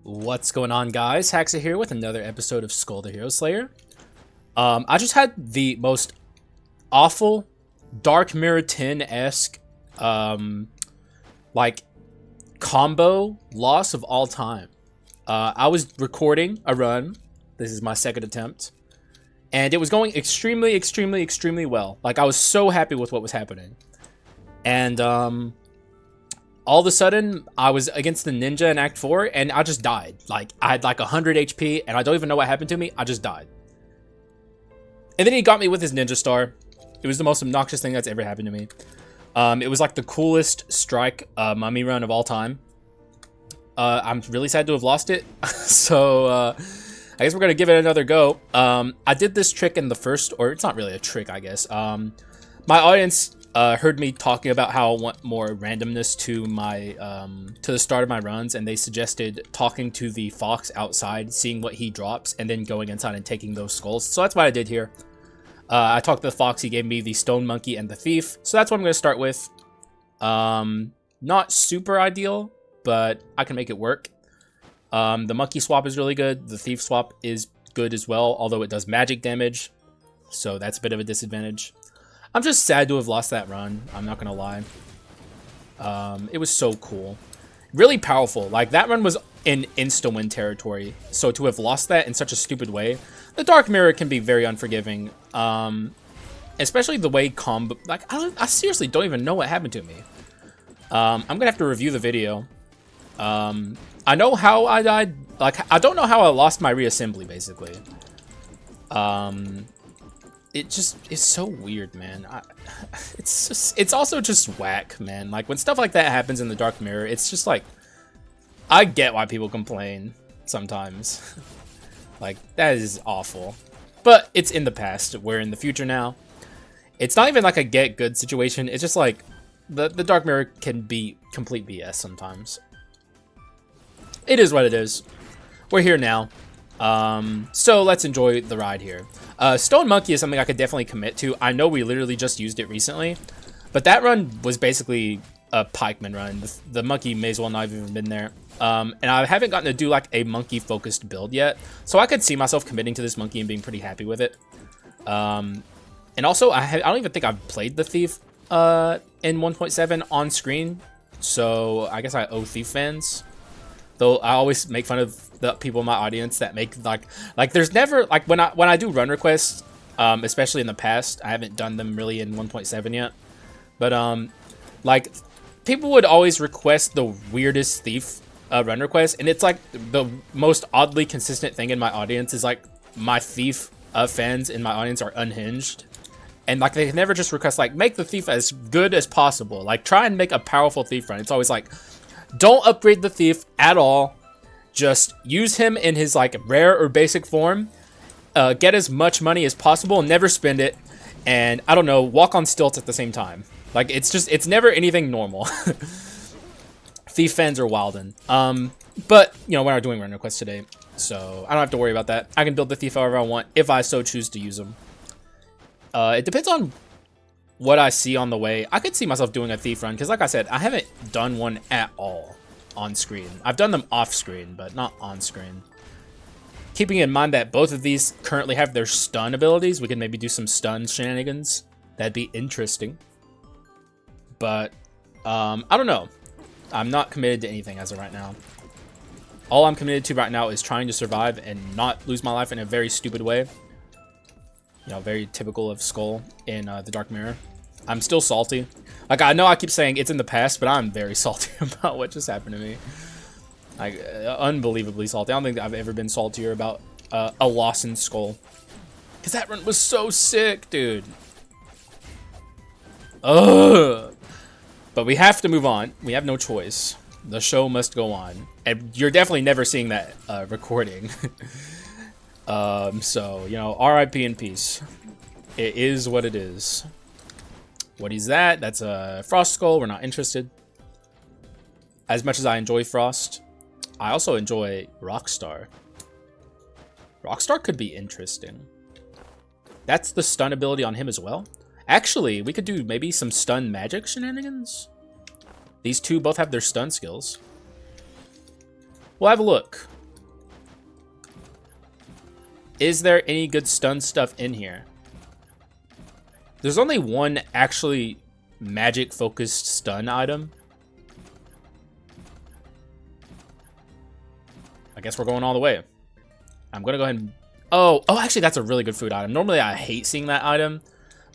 What's going on, guys? Haxa here with another episode of Skul the Hero Slayer. I just had the most awful Dark Mirror 10-esque like combo loss of all time. I was recording a run. This is my second attempt, and it was going extremely well. Like, I was so happy with what was happening, and all of a sudden, I was against the ninja in Act 4, and I just died. Like, I had like 100 HP, and I don't even know what happened to me. I just died. And then he got me with his ninja star. It was the most obnoxious thing that's ever happened to me. It was like the coolest strike mummy run of all time. I'm really sad to have lost it. So, I guess we're going to give it another go. I did this trick in the first, or it's not really a trick, I guess. My audience heard me talking about how I want more randomness to my to the start of my runs, and they suggested talking to the fox outside, seeing what he drops, and then going inside and taking those skulls. So that's what I did here. I talked to the fox. He gave me the stone monkey and the thief, so that's what I'm going to start with. Not super ideal, but I can make it work. The monkey swap is really good. The thief swap is good as well, although it does magic damage, so that's a bit of a disadvantage. I'm just sad to have lost that run. I'm not gonna lie. It was so cool, really powerful. Like, that run was in insta-win territory. So to have lost that in such a stupid way, the Dark Mirror can be very unforgiving. Especially the way combo. Like, I seriously don't even know what happened to me. I'm gonna have to review the video. I know how I died. Like, I don't know how I lost my reassembly, basically. It's so weird, man. It's also just whack, man. Like, when stuff like that happens in the Dark Mirror, it's just like, I get why people complain sometimes. Like, that is awful. But it's in the past. We're in the future now. It's not even like a get good situation. It's just like, the Dark Mirror can be complete BS sometimes. It is what it is. We're here now. So let's enjoy the ride here. Stone Monkey is something I could definitely commit to. I know we literally just used it recently, but that run was basically a pikeman run. The monkey may as well not have even been there. And I haven't gotten to do like a monkey focused build yet, so I could see myself committing to this monkey and being pretty happy with it. And also, I don't even think I've played the thief in 1.7 on screen, so I guess I owe thief fans. Though I always make fun of the people in my audience that make like there's never, like, when I do run requests, especially in the past, I haven't done them really in 1.7 yet, but like, people would always request the weirdest thief run request, and it's like the most oddly consistent thing in my audience is like my thief fans in my audience are unhinged, and like they never just request like make the thief as good as possible, like try and make a powerful thief run. It's always like, don't upgrade the thief at all. Just use him in his like rare or basic form. Get as much money as possible and never spend it. And I don't know, walk on stilts at the same time. Like, it's never anything normal. Thief fans are wildin'. But you know, we're not doing run requests today, so I don't have to worry about that. I can build the thief however I want if I so choose to use them. It depends on what I see on the way. I could see myself doing a thief run, because like I said, I haven't done one at all on screen. I've done them off screen, but not on screen. Keeping in mind that both of these currently have their stun abilities, we can maybe do some stun shenanigans. That'd be interesting. But I don't know. I'm not committed to anything as of right now. All I'm committed to right now is trying to survive and not lose my life in a very stupid way. You know, very typical of Skul in the Dark Mirror. I'm still salty. Like, I know I keep saying it's in the past, but I'm very salty about what just happened to me. Like, unbelievably salty. I don't think I've ever been saltier about a loss in Skul. Because that run was so sick, dude. Ugh. But we have to move on. We have no choice. The show must go on. And you're definitely never seeing that recording. So, you know, RIP in peace. It is what it is. What is that? That's a Frost Skull. We're not interested. As much as I enjoy Frost, I also enjoy Rockstar. Rockstar could be interesting. That's the stun ability on him as well. Actually, we could do maybe some stun magic shenanigans. These two both have their stun skills. We'll have a look. Is there any good stun stuff in here? There's only one actually magic-focused stun item. I guess we're going all the way. I'm going to go ahead and... Oh, actually, that's a really good food item. Normally, I hate seeing that item.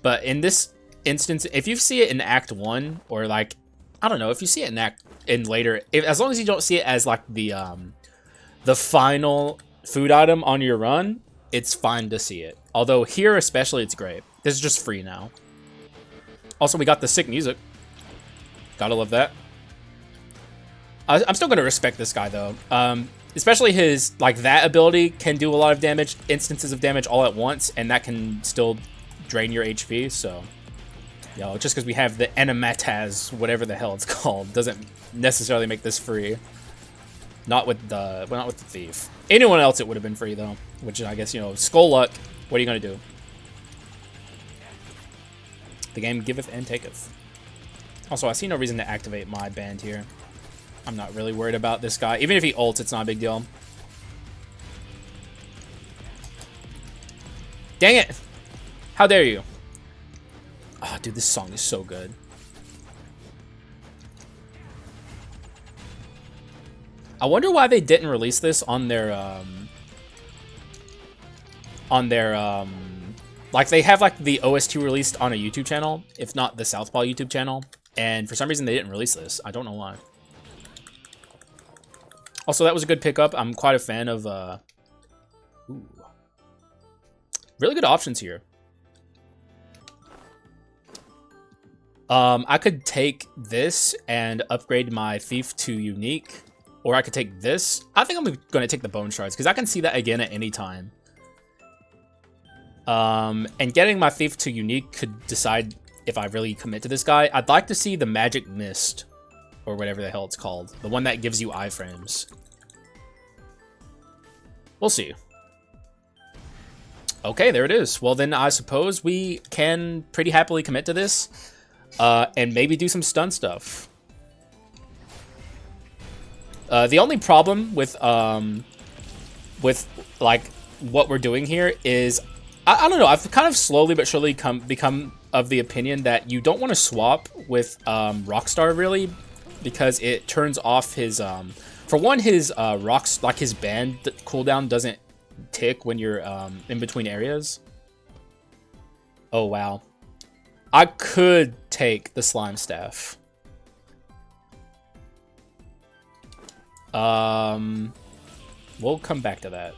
But in this instance, if you see it in Act 1, or like, I don't know, if you see it in later, as long as you don't see it as like the final food item on your run, it's fine to see it. Although here especially, it's great. This is just free now. Also, we got the sick music. Gotta love that. I'm still gonna respect this guy though. Especially his, like, that ability can do a lot of damage, instances of damage all at once, and that can still drain your HP, so... Yo, just because we have the Enemataz, whatever the hell it's called, doesn't necessarily make this free. Not with the Thief. Anyone else it would have been free, though. Which, I guess, you know, Skull Luck, what are you gonna do? The game giveth and taketh. Also, I see no reason to activate my band here. I'm not really worried about this guy. Even if he ults, it's not a big deal. Dang it! How dare you? Oh, dude, this song is so good. I wonder why they didn't release this on their, like, they have, like, the OST released on a YouTube channel, if not the Southpaw YouTube channel, and for some reason they didn't release this. I don't know why. Also, that was a good pickup. I'm quite a fan of, ooh. Really good options here. I could take this and upgrade my Thief to Unique, or I could take this. I think I'm going to take the Bone Shards, because I can see that again at any time. And getting my Thief to Unique could decide if I really commit to this guy. I'd like to see the Magic Mist, or whatever the hell it's called. The one that gives you iframes. We'll see. Okay, there it is. Well, then I suppose we can pretty happily commit to this. And maybe do some stun stuff. The only problem with like what we're doing here is I don't know. I've kind of slowly but surely become of the opinion that you don't want to swap with Rockstar really, because it turns off his for one, his his band cooldown doesn't tick when you're in between areas. Oh wow. I could take the Slime Staff. We'll come back to that.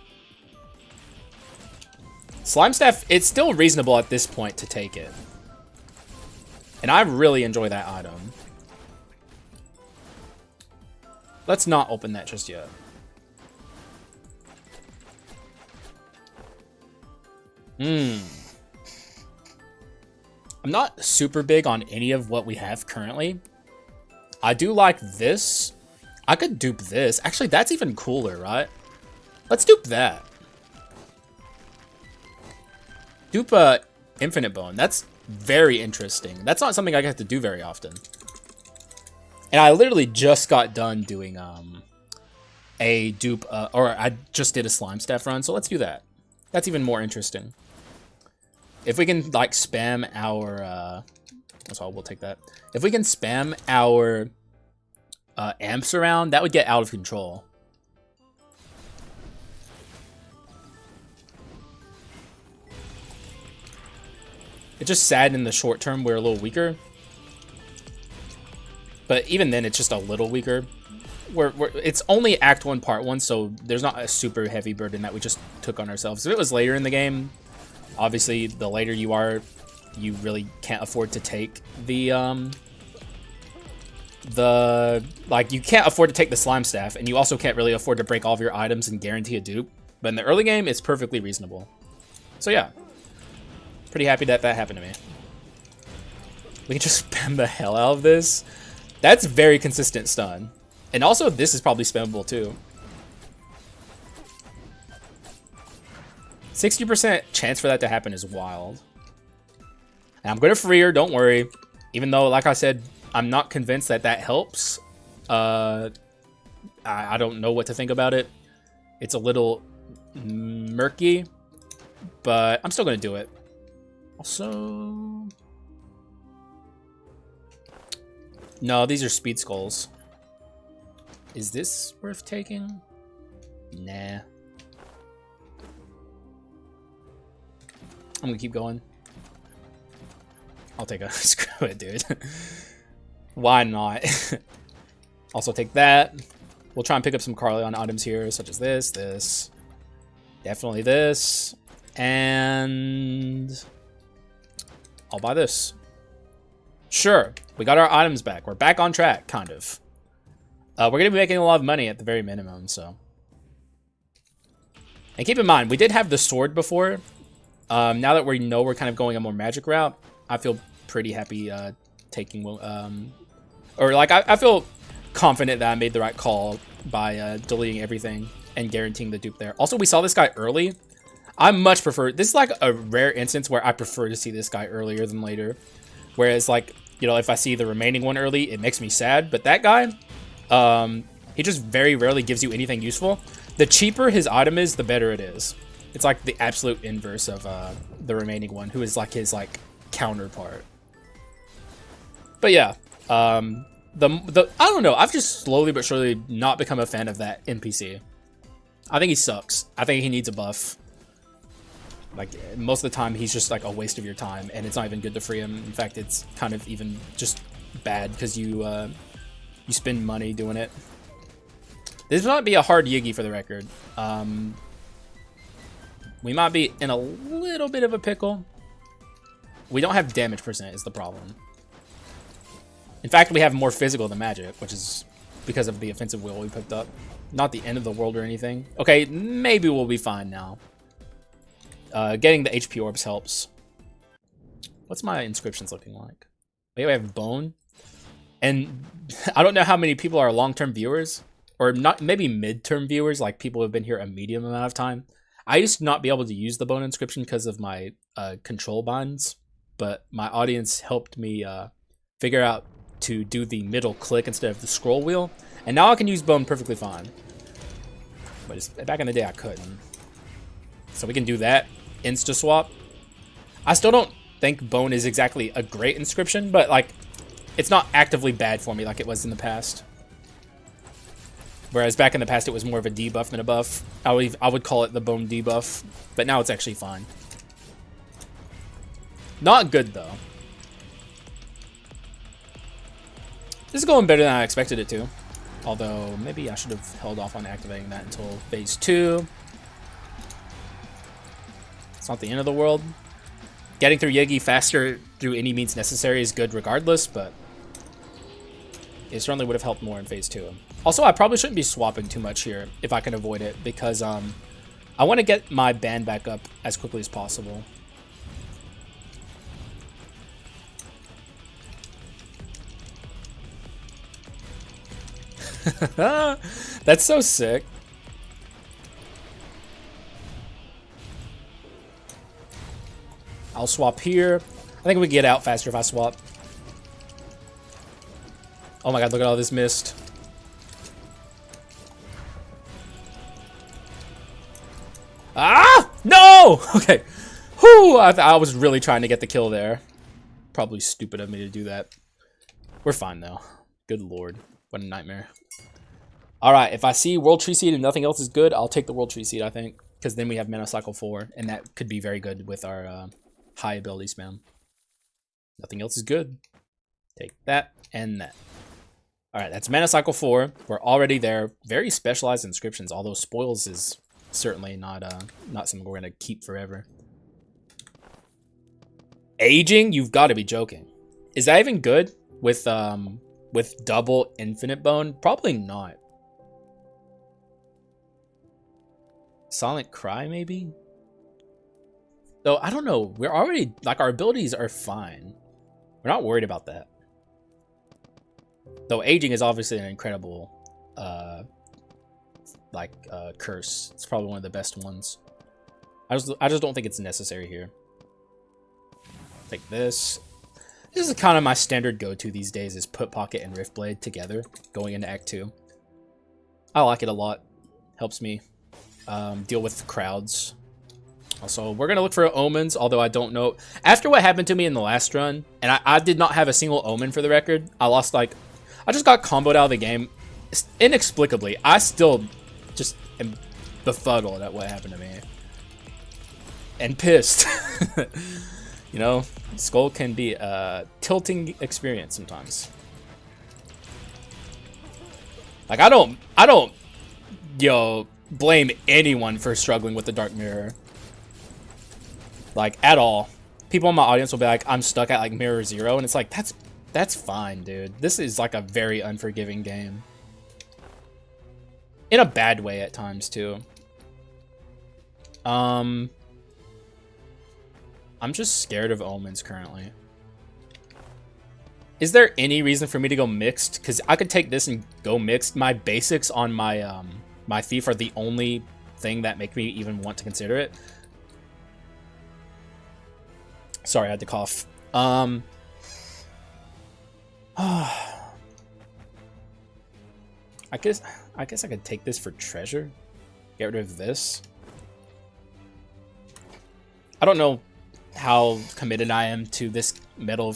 Slime Staff, it's still reasonable at this point to take it. And I really enjoy that item. Let's not open that just yet. I'm not super big on any of what we have currently. I do like this. I could dupe this. Actually, that's even cooler, right? Let's dupe that. Dupe Infinite Bone. That's very interesting. That's not something I get to do very often. And I literally just got done doing a dupe, or I just did a Slime Staff run, so let's do that. That's even more interesting. If we can, like, spam our, that's all, we'll take that. If we can spam our amps around, that would get out of control. It's just sad in the short term we're a little weaker. But even then, it's just a little weaker. It's only Act 1, Part 1, so there's not a super heavy burden that we just took on ourselves. If it was later in the game, obviously, the later you are, you really can't afford to take the like, you can't afford to take the Slime Staff, and you also can't really afford to break all of your items and guarantee a dupe. But in the early game, it's perfectly reasonable. So yeah, pretty happy that that happened to me. We can just spam the hell out of this. That's very consistent stun. And also, this is probably spammable too. 60% chance for that to happen is wild. And I'm going to free her, don't worry. Even though, like I said, I'm not convinced that that helps. I don't know what to think about it. It's a little murky. but I'm still gonna do it. Also, no, these are speed skulls. Is this worth taking? Nah. I'm gonna keep going. I'll take a screw it, dude. Why not? Also take that. We'll try and pick up some Carleon items here, such as this, definitely this, and I'll buy this. Sure, we got our items back. We're back on track, kind of. We're gonna be making a lot of money at the very minimum, so. And keep in mind, we did have the sword before. Now that we know we're kind of going a more magic route, I feel pretty happy taking, or like I feel confident that I made the right call by deleting everything and guaranteeing the dupe there. Also, we saw this guy early. I much prefer, this is like a rare instance where I prefer to see this guy earlier than later. Whereas like, you know, if I see the remaining one early, it makes me sad. But that guy, he just very rarely gives you anything useful. The cheaper his item is, the better it is. It's like the absolute inverse of the remaining one, who is like his like counterpart. But yeah, I don't know. I've just slowly but surely not become a fan of that NPC. I think he sucks. I think he needs a buff. Like most of the time, he's just like a waste of your time, and it's not even good to free him. In fact, it's kind of even just bad because you spend money doing it. This might be a hard Yiggy for the record. We might be in a little bit of a pickle. We don't have damage percent is the problem. In fact, we have more physical than magic, which is because of the offensive wheel we picked up. Not the end of the world or anything. Okay, maybe we'll be fine now. Getting the HP orbs helps. What's my inscriptions looking like? Maybe I have bone. And I don't know how many people are long-term viewers. Or not, maybe mid-term viewers, like people who have been here a medium amount of time. I used to not be able to use the bone inscription because of my control binds. But my audience helped me figure out to do the middle click instead of the scroll wheel. And now I can use bone perfectly fine. But back in the day I couldn't. So we can do that. Insta swap. I still don't think bone is exactly a great inscription, but like it's not actively bad for me like it was in the past. Whereas back in the past it was more of a debuff than a buff. I would call it the bone debuff, but now it's actually fine. Not good though. This is going better than I expected it to. Although maybe I should have held off on activating that until phase 2. It's not the end of the world. Getting through Yigi faster through any means necessary is good regardless, but it certainly would have helped more in phase 2. Also, I probably shouldn't be swapping too much here if I can avoid it, because I want to get my band back up as quickly as possible. That's so sick. I'll swap here. I think we can get out faster if I swap. Oh my god, look at all this mist. Ah! No! Okay. Whew! I was really trying to get the kill there. Probably stupid of me to do that. We're fine though. Good lord. What a nightmare. Alright, if I see World Tree Seed and nothing else is good, I'll take the World Tree Seed, I think. Because then we have Mana Cycle 4, and that could be very good with our high ability spam. Nothing else is good. Take that and that. Alright, that's Mana Cycle 4. We're already there. Very specialized inscriptions, although Spoils is certainly not something we're going to keep forever. Aging? You've got to be joking. Is that even good with double infinite bone? Probably not. Silent Cry, maybe? Though, I don't know. We're already, like, our abilities are fine. We're not worried about that. Though aging is obviously an incredible, curse. It's probably one of the best ones. I just don't think it's necessary here. Take this. This is kind of my standard go-to these days, is Put Pocket and Rift Blade together, going into Act 2. I like it a lot. Helps me deal with crowds. Also, we're going to look for omens, although I don't know. After what happened to me in the last run, and I did not have a single omen for the record. I lost, like, I just got comboed out of the game inexplicably. I still just am befuddled at what happened to me. And pissed. You know, Skul can be a tilting experience sometimes. Like, I don't, blame anyone for struggling with the Dark Mirror. Like, at all. People in my audience will be like, I'm stuck at, like, Mirror 0, and it's like, that's fine, dude. This is, like, a very unforgiving game. In a bad way at times, too. I'm just scared of omens currently. Is there any reason for me to go mixed? Because I could take this and go mixed. My basics on my my thief are the only thing that make me even want to consider it. Sorry, I had to cough. I guess I could take this for treasure. Get rid of this. I don't know how committed I am to this metal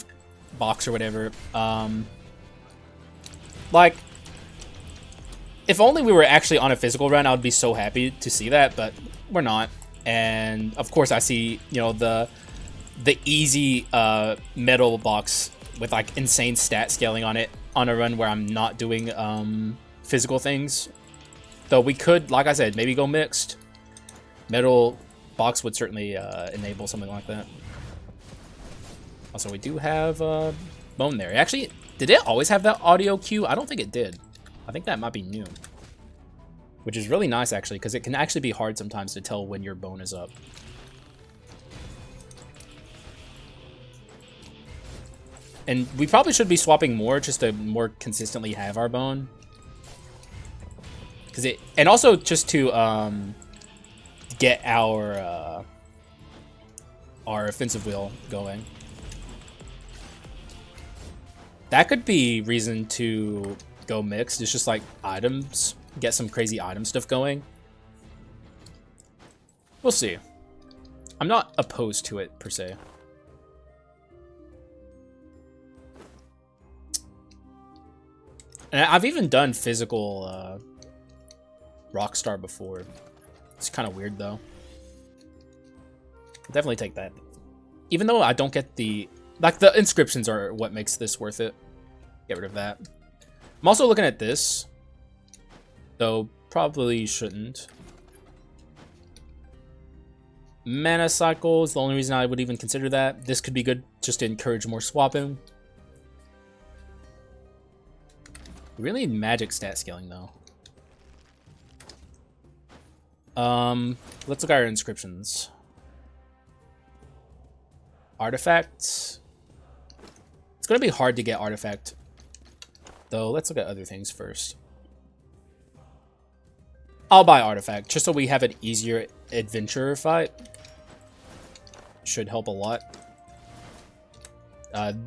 box or whatever. Like, if only we were actually on a physical run, I would be so happy to see that, but we're not. And of course, I see, you know, the easy metal box with like insane stat scaling on it on a run where I'm not doing physical things. Though we could, like I said, maybe go mixed. Metal box would certainly enable something like that. Also, we do have bone there. Actually, did it always have that audio cue? I don't think it did. I think that might be new. Which is really nice, actually, because it can actually be hard sometimes to tell when your bone is up. And we probably should be swapping more just to more consistently have our bone. And also just to get our offensive wheel going. That could be reason to go mixed. It's just like items, get some crazy item stuff going. We'll see. I'm not opposed to it per se. And I've even done physical Rockstar before. It's kind of weird though. I'll definitely take that. Even though I don't get the... Like, the inscriptions are what makes this worth it. Get rid of that. I'm also looking at this. Though, probably shouldn't. Mana cycle is the only reason I would even consider that. This could be good just to encourage more swapping. We really need magic stat scaling, though. Let's look at our inscriptions. Artifacts. It's going to be hard to get artifact, though. Let's look at other things first. I'll buy artifact, just so we have an easier adventurer fight. Should help a lot.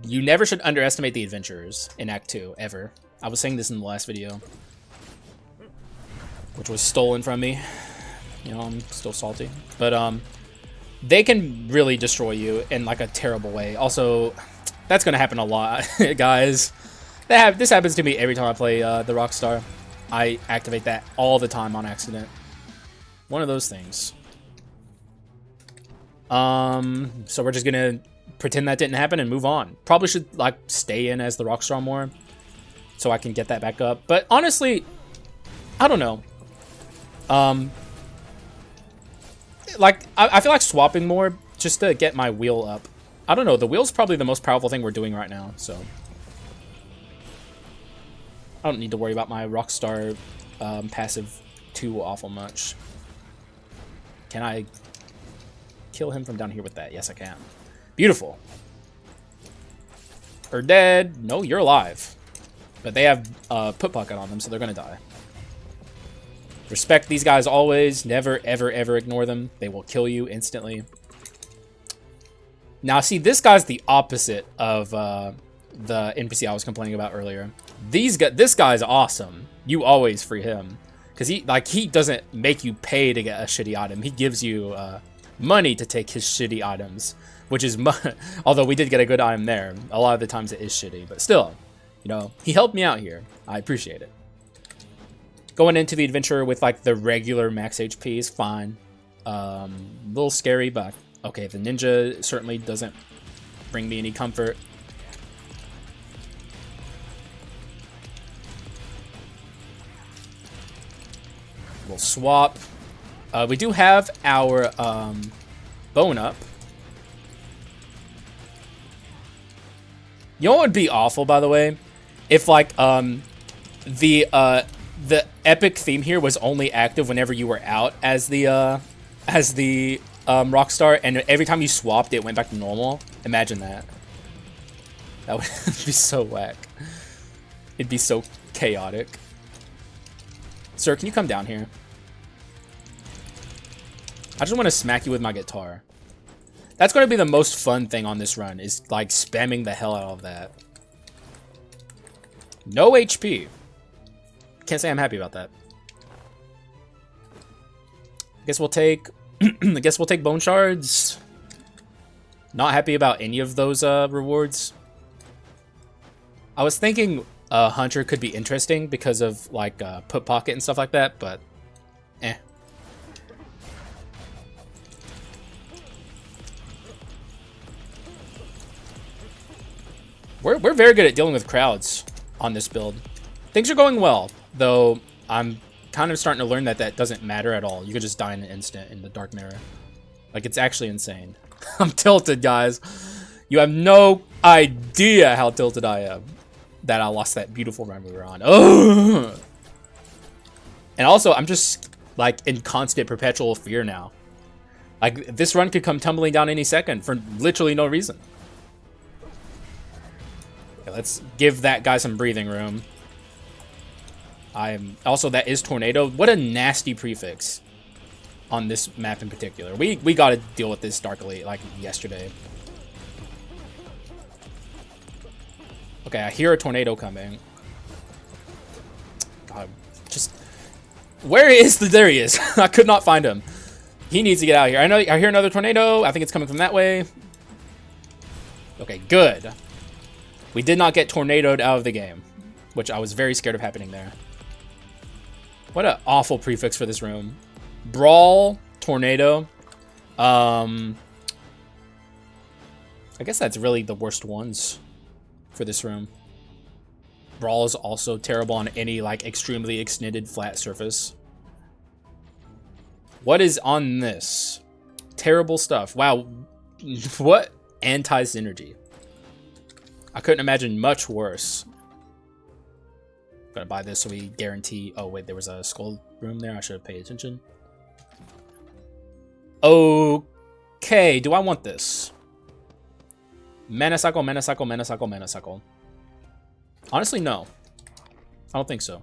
You never should underestimate the adventurers in Act 2, ever. I was saying this in the last video, which was stolen from me. You know, I'm still salty. But, they can really destroy you in, like, a terrible way. Also, that's going to happen a lot, guys. This happens to me every time I play the Rockstar. I activate that all the time on accident. One of those things. So we're just going to pretend that didn't happen and move on. Probably should, like, stay in as the Rockstar more, so I can get that back up. But honestly, I don't know. Like, I feel like swapping more just to get my wheel up. I don't know. The wheel's probably the most powerful thing we're doing right now, so I don't need to worry about my Rockstar passive too awful much. Can I kill him from down here with that? Yes, I can. Beautiful. Are dead. No, you're alive. But they have put pocket on them, so they're gonna die. Respect these guys always. Never, ever, ever ignore them. They will kill you instantly. Now, see, this guy's the opposite of the NPC I was complaining about earlier. This guy's awesome. You always free him, because he doesn't make you pay to get a shitty item. He gives you money to take his shitty items, which is although we did get a good item there. A lot of the times it is shitty, but still, you know, he helped me out here. I appreciate it. Going into the adventure with like the regular max HP is fine. A little scary, but okay, the ninja certainly doesn't bring me any comfort. We'll swap. We do have our bone up. You know what would be awful, by the way? If like the epic theme here was only active whenever you were out as the Rockstar, and every time you swapped it went back to normal. Imagine that. That would be so whack. It'd be so chaotic. Sir, can you come down here? I just want to smack you with my guitar. That's going to be the most fun thing on this run, is like spamming the hell out of that. No HP. Can't say I'm happy about that. I guess we'll take I guess we'll take bone shards. Not happy about any of those rewards. I was thinking Hunter could be interesting because of like put pocket and stuff like that, but eh. We're very good at dealing with crowds on this build. Things are going well, though I'm kind of starting to learn that that doesn't matter at all. You could just die in an instant in the Dark Mirror. Like, it's actually insane. I'm tilted, guys. You have no idea how tilted I am that I lost that beautiful run we were on. Ugh! And also, I'm just, like, in constant perpetual fear now. Like, this run could come tumbling down any second for literally no reason. Okay, let's give that guy some breathing room. Also, that is tornado. What a nasty prefix on this map in particular. We got to deal with this Dark Elite like yesterday. Okay, I hear a tornado coming. God, just where is the? There he is. I could not find him. He needs to get out of here. I hear another tornado. I think it's coming from that way. Okay, good. We did not get tornadoed out of the game, which I was very scared of happening there. What an awful prefix for this room. Brawl, tornado. I guess that's really the worst ones for this room. Brawl is also terrible on any like extremely extended flat surface. What is on this? Terrible stuff. Wow. What anti-synergy. I couldn't imagine much worse. Gonna buy this so we guarantee. Oh wait, there was a skull room there. I should have paid attention. Okay, do I want this? Mana cycle, mana cycle, mana cycle, mana cycle. Honestly, no. I don't think so.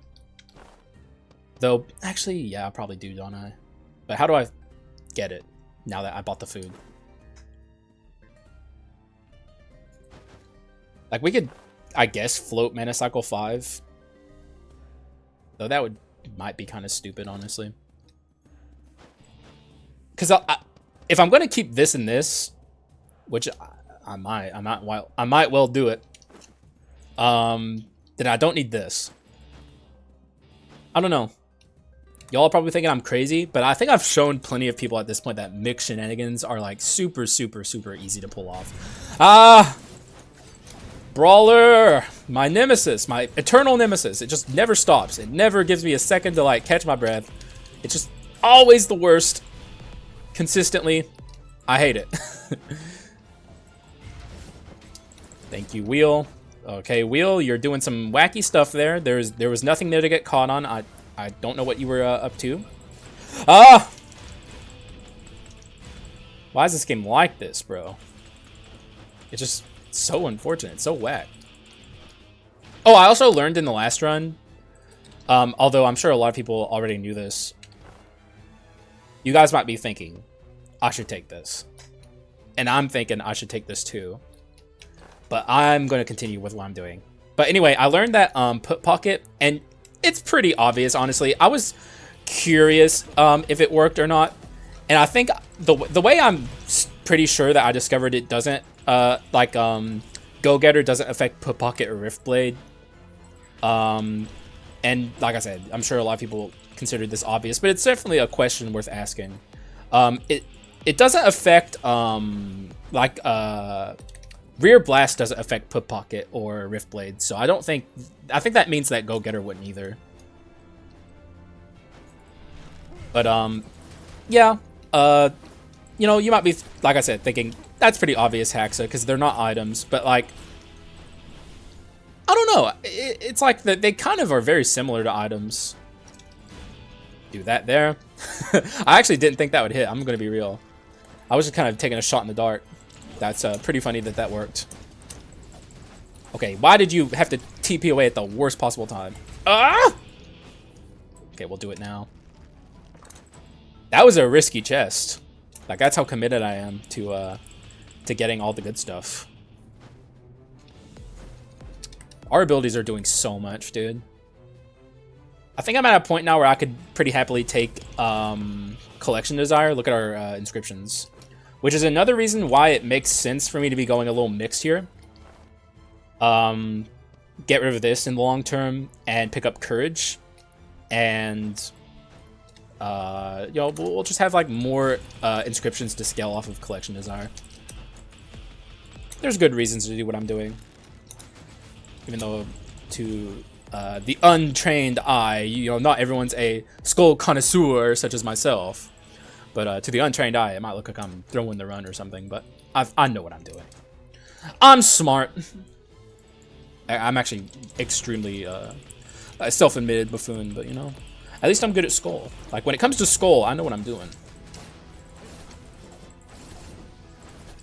Though, actually, yeah, I probably do, don't I? But how do I get it now that I bought the food? Like, we could, I guess, float mana cycle 5. Though that might be kind of stupid, honestly. Because if I'm going to keep this and this, which I might well do it, then I don't need this. I don't know. Y'all are probably thinking I'm crazy, but I think I've shown plenty of people at this point that mixed shenanigans are like super, super, super easy to pull off. Ah! Brawler! My nemesis, my eternal nemesis. It just never stops. It never gives me a second to like catch my breath. It's just always the worst. Consistently. I hate it. Thank you, Wheel. Okay, Wheel, you're doing some wacky stuff there. There was nothing there to get caught on. I don't know what you were up to. Ah! Why is this game like this, bro? It's just so unfortunate. So whack. Oh, I also learned in the last run, although I'm sure a lot of people already knew this. You guys might be thinking, I should take this. And I'm thinking I should take this too. But I'm going to continue with what I'm doing. But anyway, I learned that put pocket, and it's pretty obvious, honestly. I was curious if it worked or not. And I think the way I'm pretty sure that I discovered it doesn't Go Getter doesn't affect Put Pocket or Rift Blade. And like I said, I'm sure a lot of people considered this obvious, but it's definitely a question worth asking. It doesn't affect Rear Blast doesn't affect Put Pocket or Rift Blade, so I think that means that Go Getter wouldn't either. But yeah, you know, you might be, like I said, thinking that's pretty obvious, Haxa, because they're not items, but like, I don't know, it's like they kind of are very similar to items. Do that there. I actually didn't think that would hit, I'm gonna be real. I was just kind of taking a shot in the dark. That's pretty funny that that worked. Okay, why did you have to TP away at the worst possible time? Ah! Okay, we'll do it now. That was a risky chest. Like, that's how committed I am to getting all the good stuff. Our abilities are doing so much, dude. I think I'm at a point now where I could pretty happily take Collection Desire. Look at our inscriptions. Which is another reason why it makes sense for me to be going a little mixed here. Get rid of this in the long term and pick up Courage. And you know, we'll just have like more inscriptions to scale off of Collection Desire. There's good reasons to do what I'm doing. Even though to the untrained eye, you know, not everyone's a skull connoisseur such as myself. But to the untrained eye, it might look like I'm throwing the run or something, but I know what I'm doing. I'm smart. I'm actually extremely a self-admitted buffoon, but you know, at least I'm good at Skull. Like when it comes to Skull, I know what I'm doing.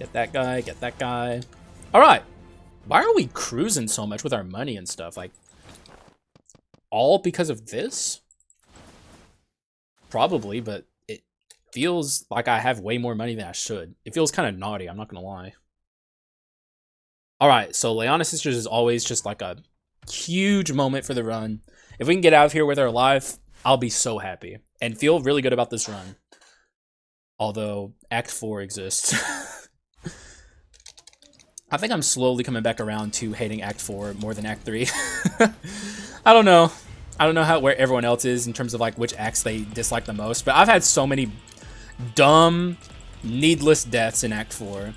Get that guy, get that guy. All right. Why are we cruising so much with our money and stuff? Like, all because of this? Probably, but feels like I have way more money than I should. It feels kind of naughty, I'm not gonna lie. Alright, so Leona Sisters is always just like a huge moment for the run. If we can get out of here with our life, I'll be so happy. And feel really good about this run. Although, Act 4 exists. I think I'm slowly coming back around to hating Act 4 more than Act 3. I don't know. I don't know where everyone else is in terms of like which acts they dislike the most, but I've had so many dumb, needless deaths in Act 4,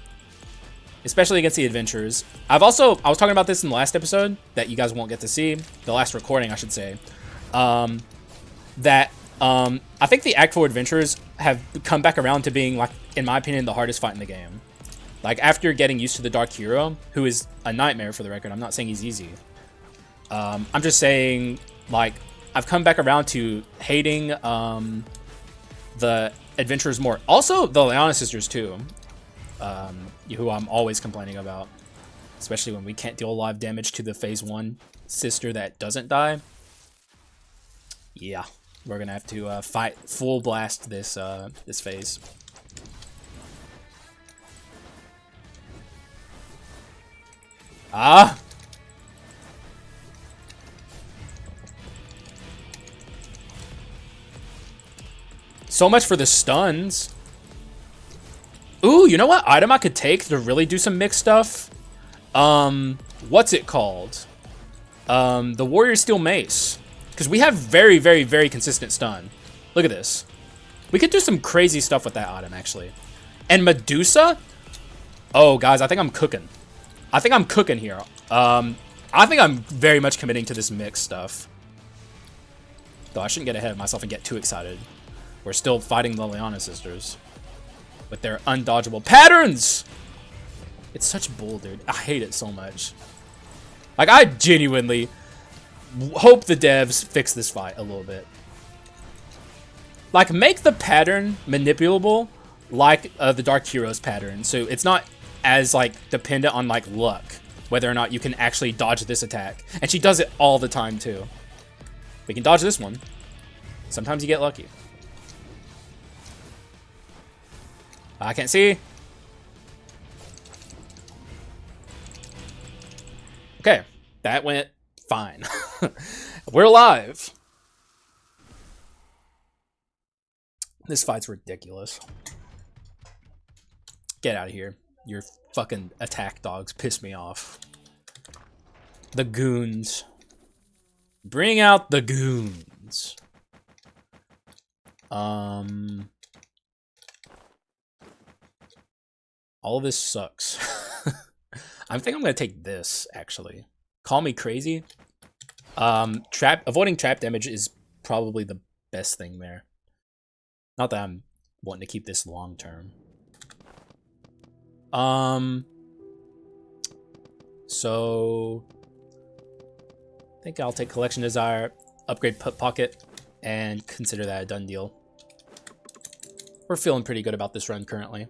especially against the adventurers. I was talking about this in the last episode that you guys won't get to see, the last recording I should say, I think the Act 4 adventurers have come back around to being, like, in my opinion, the hardest fight in the game. Like, after getting used to the Dark Hero, who is a nightmare for the record, I'm not saying he's easy. I'm just saying, like, I've come back around to hating the adventurers more. Also, the Leona Sisters, too. Who I'm always complaining about. Especially when we can't deal live damage to the Phase 1 sister that doesn't die. Yeah, we're gonna have to fight full blast this this phase. Ah! So much for the stuns. Ooh, you know what item I could take to really do some mixed stuff? What's it called? The Warrior Steel Mace. Because we have very, very, very consistent stun. Look at this. We could do some crazy stuff with that item, actually. And Medusa? Oh, guys, I think I'm cooking. I think I'm cooking here. I think I'm very much committing to this mix stuff. Though I shouldn't get ahead of myself and get too excited. We're still fighting the Leona Sisters. With their undodgeable patterns! It's such bull, dude. I hate it so much. Like, I genuinely hope the devs fix this fight a little bit. Like, make the pattern manipulable like the Dark Heroes pattern. So it's not as, like, dependent on, like, luck. Whether or not you can actually dodge this attack. And she does it all the time, too. We can dodge this one. Sometimes you get lucky. I can't see. Okay, that went fine. We're alive. This fight's ridiculous. Get out of here. Your fucking attack dogs piss me off. The goons. Bring out the goons. All of this sucks. I think I'm gonna take this, actually. Call me crazy. Avoiding trap damage is probably the best thing there. Not that I'm wanting to keep this long term. So I think I'll take Collection Desire, upgrade Pocket, and consider that a done deal. We're feeling pretty good about this run currently.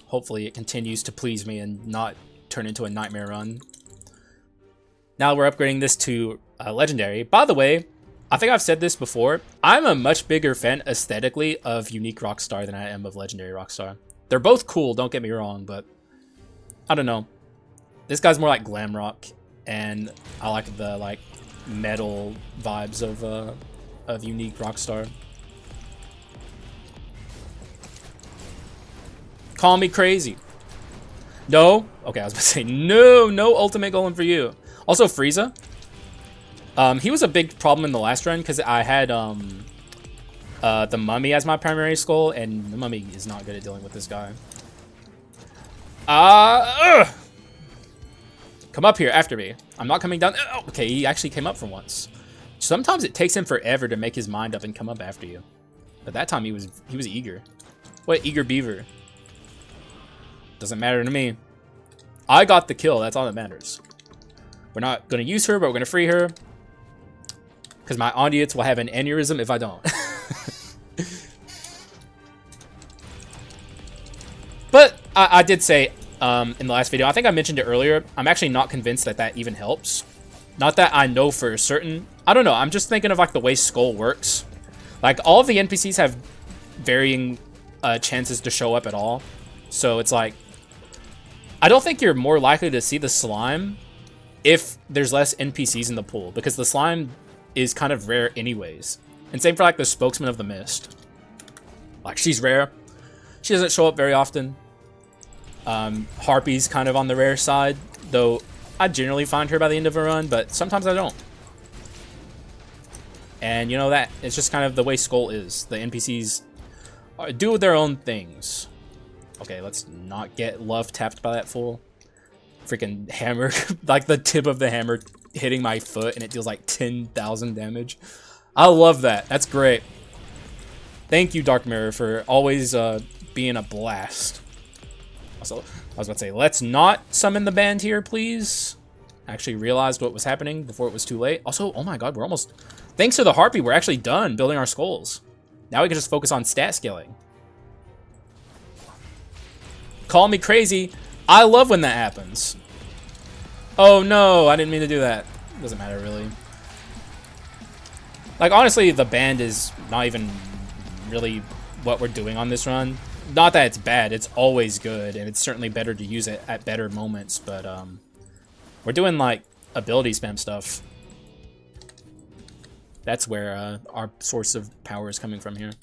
Hopefully it continues to please me and not turn into a nightmare run. Now we're upgrading this to Legendary. By the way, I think I've said this before. I'm a much bigger fan aesthetically of Unique Rockstar than I am of Legendary Rockstar. They're both cool, don't get me wrong, but I don't know. This guy's more like glam rock, and I like the like metal vibes of Unique Rockstar. Call me crazy. No? Okay, I was about to say no ultimate golem for you. Also Frieza. He was a big problem in the last run because I had the Mummy as my primary skull, and the Mummy is not good at dealing with this guy. Come up here after me. I'm not coming down. Oh, okay, he actually came up for once. Sometimes it takes him forever to make his mind up and come up after you. But that time he was eager. What eager beaver? Doesn't matter to me. I got the kill. That's all that matters. We're not going to use her, but we're going to free her. Because my audience will have an aneurysm if I don't. But I did say in the last video, I think I mentioned it earlier, I'm actually not convinced that that even helps. Not that I know for certain. I don't know. I'm just thinking of like the way Skul works. Like all of the NPCs have varying chances to show up at all. So it's like, I don't think you're more likely to see the slime if there's less NPCs in the pool, because the slime is kind of rare anyways. And same for like the Spokesman of the Mist. Like she's rare. She doesn't show up very often. Harpy's kind of on the rare side, though I generally find her by the end of a run, but sometimes I don't. And you know that, it's just kind of the way Skul is. The NPCs do their own things. Okay, let's not get love tapped by that fool. Freaking hammer, like the tip of the hammer hitting my foot and it deals like 10,000 damage. I love that. That's great. Thank you, Dark Mirror, for always being a blast. Also, I was about to say, let's not summon the band here, please. I actually realized what was happening before it was too late. Also, oh my god, we're almost... Thanks to the Harpy, we're actually done building our skulls. Now we can just focus on stat scaling. Call me crazy. I love when that happens. Oh no, I didn't mean to do that. Doesn't matter, really. Like, honestly, the band is not even really what we're doing on this run. Not that it's bad, it's always good, and it's certainly better to use it at better moments, but we're doing, like, ability spam stuff. That's where our source of power is coming from here.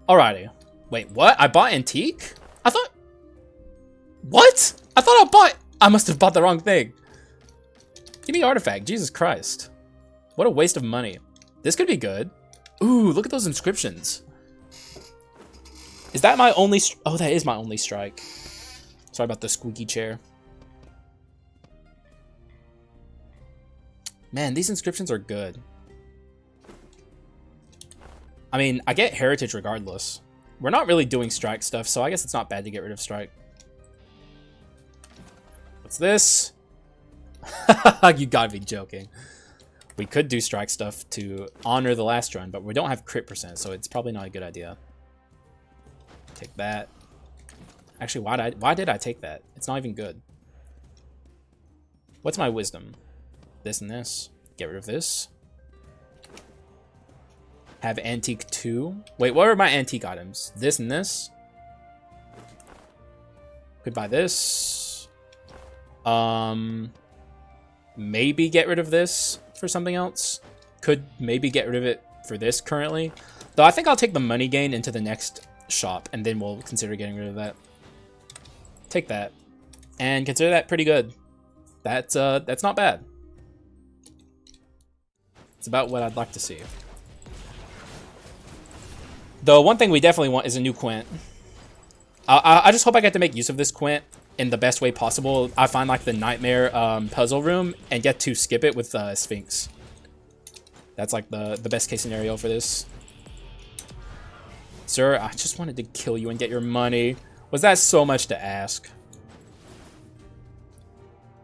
Alrighty. Wait, what? I bought Antique? I thought... What? I thought I bought... I must have bought the wrong thing. Give me Artifact. Jesus Christ. What a waste of money. This could be good. Ooh, look at those inscriptions. Is that my only... Oh, that is my only strike. Sorry about the squeaky chair. Man, these inscriptions are good. I mean, I get heritage regardless. We're not really doing strike stuff, so I guess it's not bad to get rid of strike. What's this? You gotta be joking. We could do strike stuff to honor the last run, but we don't have crit percent, so it's probably not a good idea. Take that. Actually, why did I take that? It's not even good. What's my wisdom? This and this. Get rid of this. Have antique 2. Wait, what are my antique items? This and this. Could buy this. Maybe get rid of this for something else. Could maybe get rid of it for this currently. Though I think I'll take the money gain into the next shop, and then we'll consider getting rid of that. Take that. And consider that pretty good. That's not bad. It's about what I'd like to see. Though one thing we definitely want is a new Quint. I just hope I get to make use of this Quint in the best way possible. I find like the nightmare puzzle room and get to skip it with Sphinx. That's like the best case scenario for this. Sir, I just wanted to kill you and get your money. Was that so much to ask?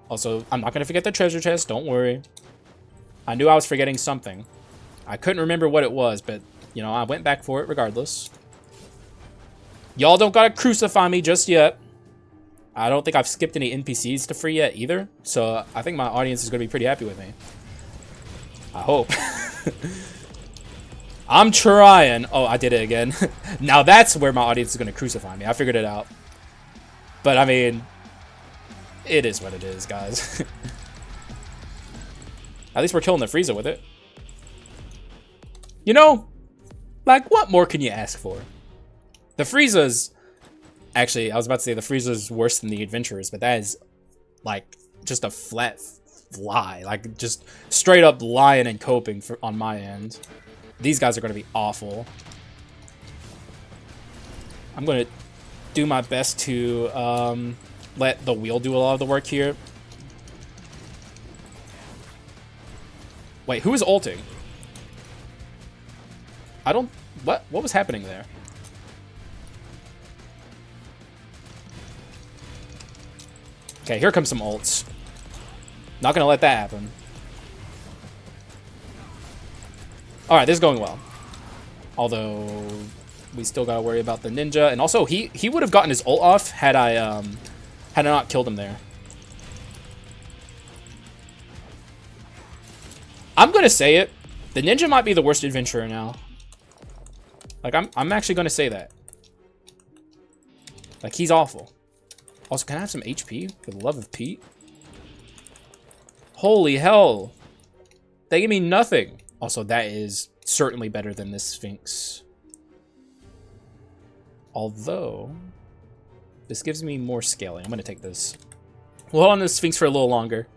Also, I'm not going to forget the treasure chest. Don't worry. I knew I was forgetting something. I couldn't remember what it was, but, you know, I went back for it regardless. Y'all don't gotta crucify me just yet. I don't think I've skipped any NPCs to free yet either. So I think my audience is going to be pretty happy with me. I hope. I'm trying. Oh, I did it again. Now that's where my audience is going to crucify me. I figured it out. But, I mean, it is what it is, guys. At least we're killing the Frieza with it. You know, like, what more can you ask for? The Frieza's... Actually, I was about to say the Frieza's worse than the Adventurers, but that is, like, just a flat lie. Like, just straight up lying and coping on my end. These guys are going to be awful. I'm going to do my best to let the wheel do a lot of the work here. Wait, who is ulting? I don't... What was happening there? Okay, here comes some ults. Not gonna let that happen. Alright, this is going well. Although, we still gotta worry about the ninja. And also, he would have gotten his ult off had I not killed him there. I'm gonna say it. The ninja might be the worst adventurer now. Like, I'm actually gonna say that. Like, he's awful. Also, can I have some HP? For the love of Pete? Holy hell. They give me nothing. Also, that is certainly better than this Sphinx. Although, this gives me more scaling. I'm going to take this. We'll hold on to the Sphinx for a little longer.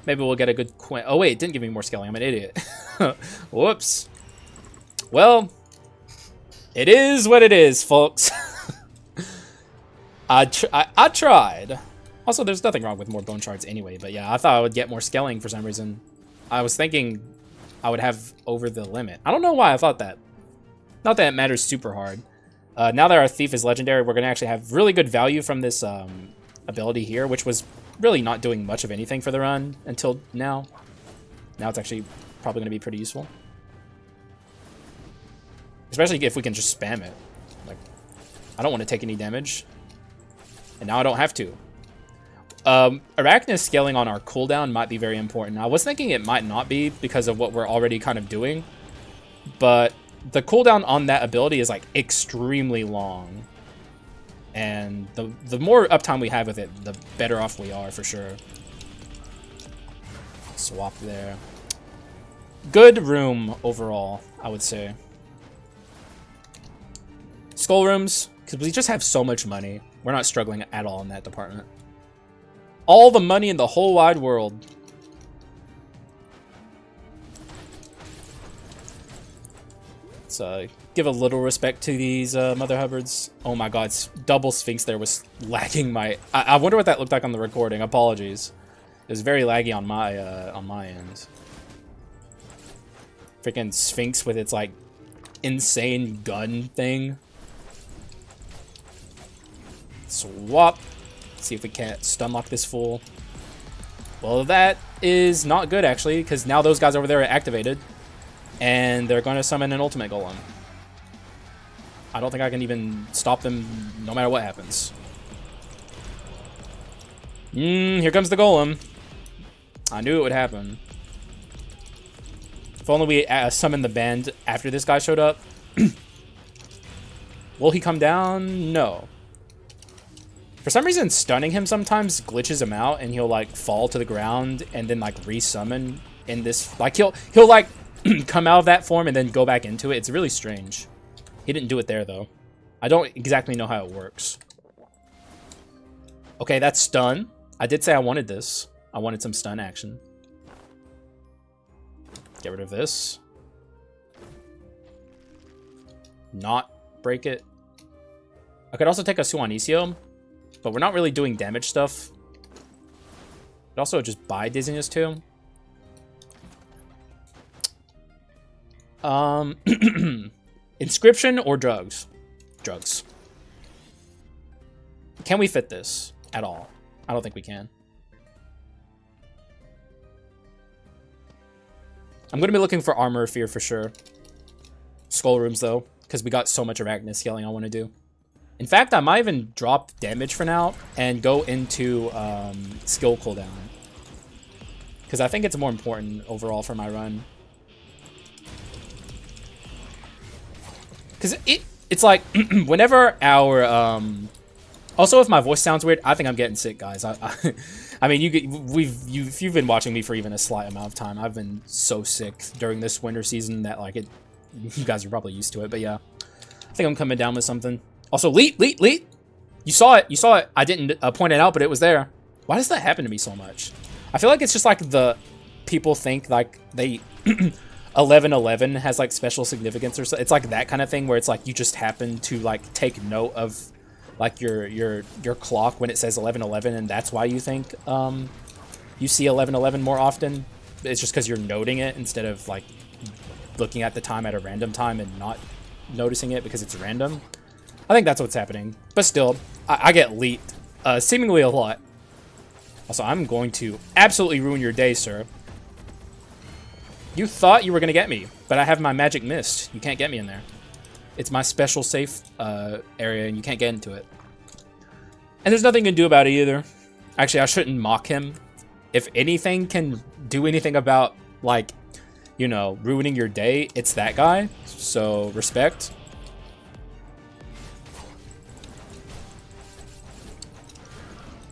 Maybe we'll get a good Quint. Oh, wait, it didn't give me more scaling. I'm an idiot. Whoops. Well, it is what it is, folks. I tried. Also, there's nothing wrong with more bone shards anyway, but yeah, I thought I would get more scaling for some reason. I was thinking I would have over the limit. I don't know why I thought that. Not that it matters super hard. Now that our thief is legendary, we're going to actually have really good value from this ability here, which was really not doing much of anything for the run until now. Now it's actually probably going to be pretty useful. Especially if we can just spam it. Like, I don't want to take any damage. And now I don't have to. Arachnus scaling on our cooldown might be very important. I was thinking it might not be because of what we're already kind of doing. But the cooldown on that ability is like extremely long. And the more uptime we have with it, the better off we are for sure. Swap there. Good room overall, I would say. Skull rooms, because we just have so much money. We're not struggling at all in that department. All the money in the whole wide world. Let's give a little respect to these Mother Hubbards. Oh my god, double Sphinx there was lagging my... I wonder what that looked like on the recording. Apologies. It was very laggy on my end. Freaking Sphinx with its like insane gun thing. Swap. See if we can't stunlock this fool. Well, that is not good, actually, because now those guys over there are activated. And they're going to summon an ultimate golem. I don't think I can even stop them no matter what happens. Here comes the golem. I knew it would happen. If only we summoned the band after this guy showed up. Will he come down? No. For some reason, stunning him sometimes glitches him out, and he'll like fall to the ground and then like resummon in this. Like he'll like come out of that form and then go back into it. It's really strange. He didn't do it there, though. I don't exactly know how it works. Okay, that's stun. I did say I wanted this. I wanted some stun action. Get rid of this. Not break it. I could also take a Suanicio, but we're not really doing damage stuff. Could also just buy dizziness too. Inscription or drugs? Drugs. Can we fit this at all? I don't think we can. I'm going to be looking for Armor of Fear for sure. Skull Rooms, though, because we got so much Arachnid scaling I want to do. In fact, I might even drop damage for now and go into skill cooldown. Because I think it's more important overall for my run. Because it's like, whenever our... Also, if my voice sounds weird, I think I'm getting sick, guys. I mean, if you've been watching me for even a slight amount of time, I've been so sick during this winter season that like you guys are probably used to it. But yeah, I think I'm coming down with something. Also, leet. You saw it. I didn't point it out, but it was there. Why does that happen to me so much? I feel like it's just like the people think like they 1111 has like special significance or so. It's like that kind of thing where it's like you just happen to like take note of like your clock when it says 1111, and that's why you think you see 1111 more often. It's just because you're noting it instead of like looking at the time at a random time and not noticing it because it's random. I think that's what's happening. But still, I get leaked seemingly a lot. Also, I'm going to absolutely ruin your day, sir. You thought you were going to get me, but I have my magic mist. You can't get me in there. It's my special safe area, and you can't get into it. And there's nothing you can do about it either. Actually, I shouldn't mock him. If anything can do anything about, like, you know, ruining your day, it's that guy. So, respect.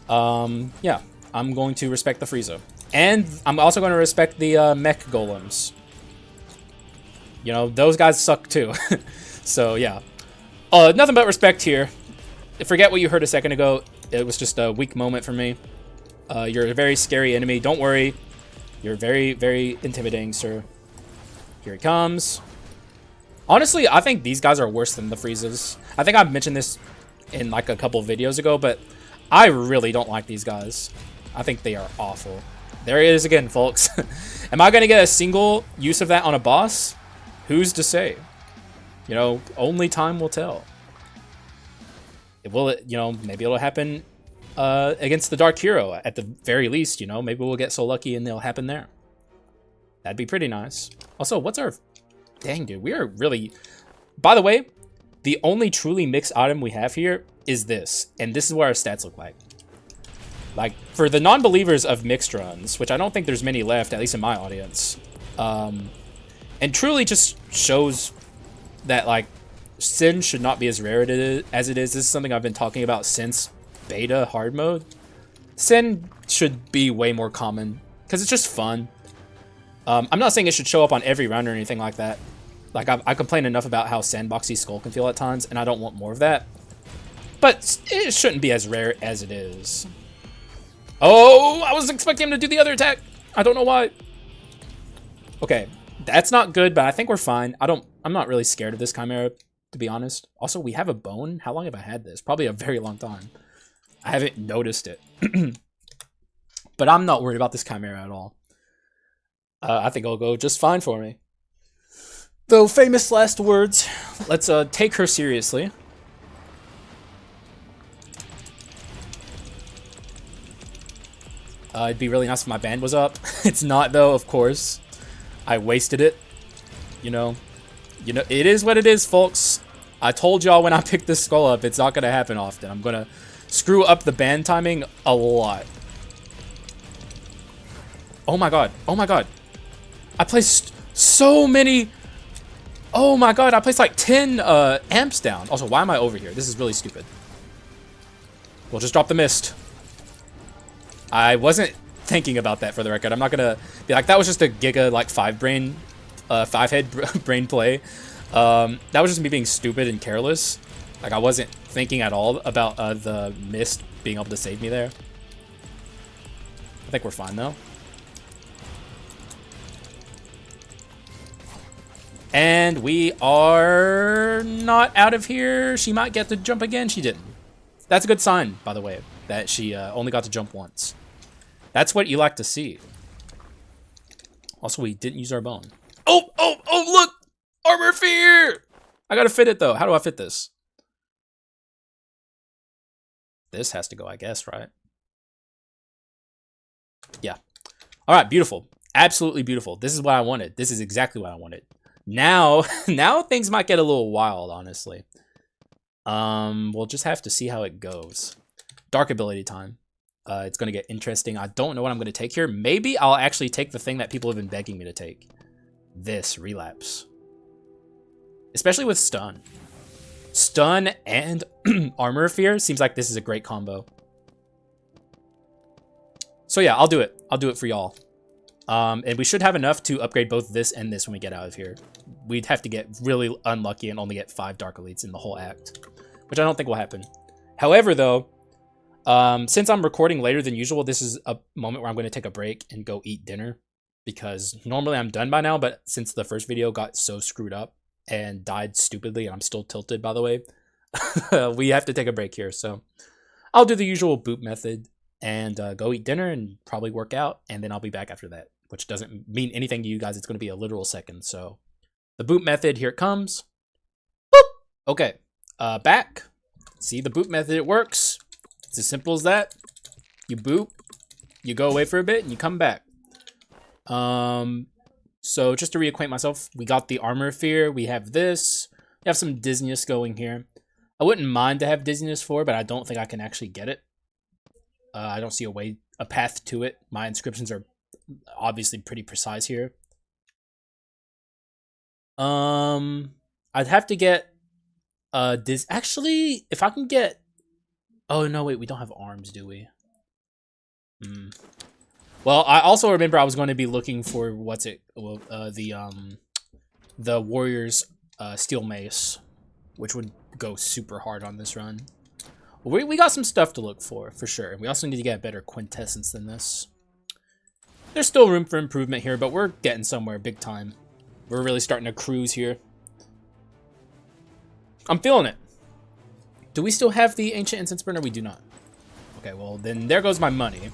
Yeah. I'm going to respect the Frieza. And I'm also going to respect the mech golems. You know, those guys suck too. So, yeah. Nothing but respect here. Forget what you heard a second ago. It was just a weak moment for me. You're a very scary enemy. Don't worry. You're very, very intimidating, sir. Here he comes. Honestly, I think these guys are worse than the Friezas. I think I've mentioned this in like a couple videos ago, but I really don't like these guys. I think they are awful. There it is again, folks. Am I going to get a single use of that on a boss? Who's to say? You know, only time will tell. Will it, you know, maybe it'll happen against the Dark Hero at the very least, you know. Maybe we'll get so lucky and it'll happen there. That'd be pretty nice. Also, what's our... Dang, dude, we are really... By the way, the only truly mixed item we have here is this. And this is what our stats look like. Like, for the non-believers of mixed runs, which I don't think there's many left, at least in my audience, and truly just shows that, like, Sin should not be as rare as it is. This is something I've been talking about since beta hard mode. Sin should be way more common, because it's just fun. I'm not saying it should show up on every round or anything like that. Like, I complain enough about how sandboxy Skull can feel at times, and I don't want more of that. But it shouldn't be as rare as it is. Oh, I was expecting him to do the other attack. I don't know why. Okay, that's not good, but I think we're fine. I'm not really scared of this Chimera, to be honest. Also, we have a bone. How long have I had this? Probably a very long time. I haven't noticed it. But I'm not worried about this Chimera at all. I think it'll go just fine for me. Though, famous last words. Let's take her seriously. It'd be really nice if my band was up. It's not, though, of course. I wasted it. You know, it is what it is, folks. I told y'all when I picked this skull up, it's not going to happen often. I'm going to screw up the band timing a lot. Oh my god. Oh my god. I placed so many... Oh my god, I placed like 10 amps down. Also, why am I over here? This is really stupid. We'll just drop the mist. I wasn't thinking about that, for the record. I'm not gonna be like, that was just a giga, like, 5 brain 5-head brain play. That was just me being stupid and careless. Like, I wasn't thinking at all about the mist being able to save me there. I think we're fine, though. And we are not out of here. She might get to jump again. She didn't. That's a good sign, by the way, that she only got to jump once. That's what you like to see. Also, we didn't use our bone. Oh, look! Armor Fear! I gotta fit it, though. How do I fit this? This has to go, I guess, right? Yeah. All right, beautiful. Absolutely beautiful. This is what I wanted. This is exactly what I wanted. Now things might get a little wild, honestly. We'll just have to see how it goes. Dark ability time. It's going to get interesting. I don't know what I'm going to take here. Maybe I'll actually take the thing that people have been begging me to take. This, Relapse. Especially with Stun. Stun and Armor Fear seems like this is a great combo. So yeah, I'll do it. I'll do it for y'all. And we should have enough to upgrade both this and this when we get out of here. We'd have to get really unlucky and only get 5 Dark Elites in the whole act, which I don't think will happen. However, though, since I'm recording later than usual, this is a moment where I'm going to take a break and go eat dinner, because normally I'm done by now, but since the first video got so screwed up and died stupidly, and I'm still tilted, by the way, we have to take a break here. So I'll do the usual boot method and go eat dinner and probably work out, and then I'll be back after that, which doesn't mean anything to you guys. It's going to be a literal second. So the boot method, here it comes. Boop! Okay, back. See the boot method, it works. It's as simple as that. You boot, you go away for a bit, and you come back. So just to reacquaint myself, we got the Armor Fear. We have this. We have some dizziness going here. I wouldn't mind to have dizziness for, but I don't think I can actually get it. I don't see a path to it. My inscriptions are obviously pretty precise here. I'd have to get this. Actually, if I can get. Oh no, wait, we don't have arms, do we? Well, I also remember I was going to be looking for the Warrior's Steel Mace, which would go super hard on this run. We got some stuff to look for sure. We also need to get a better quintessence than this. There's still room for improvement here, but we're getting somewhere big time. We're really starting to cruise here. I'm feeling it. Do we still have the Ancient Incense Burner? We do not. Okay, well, then there goes my money.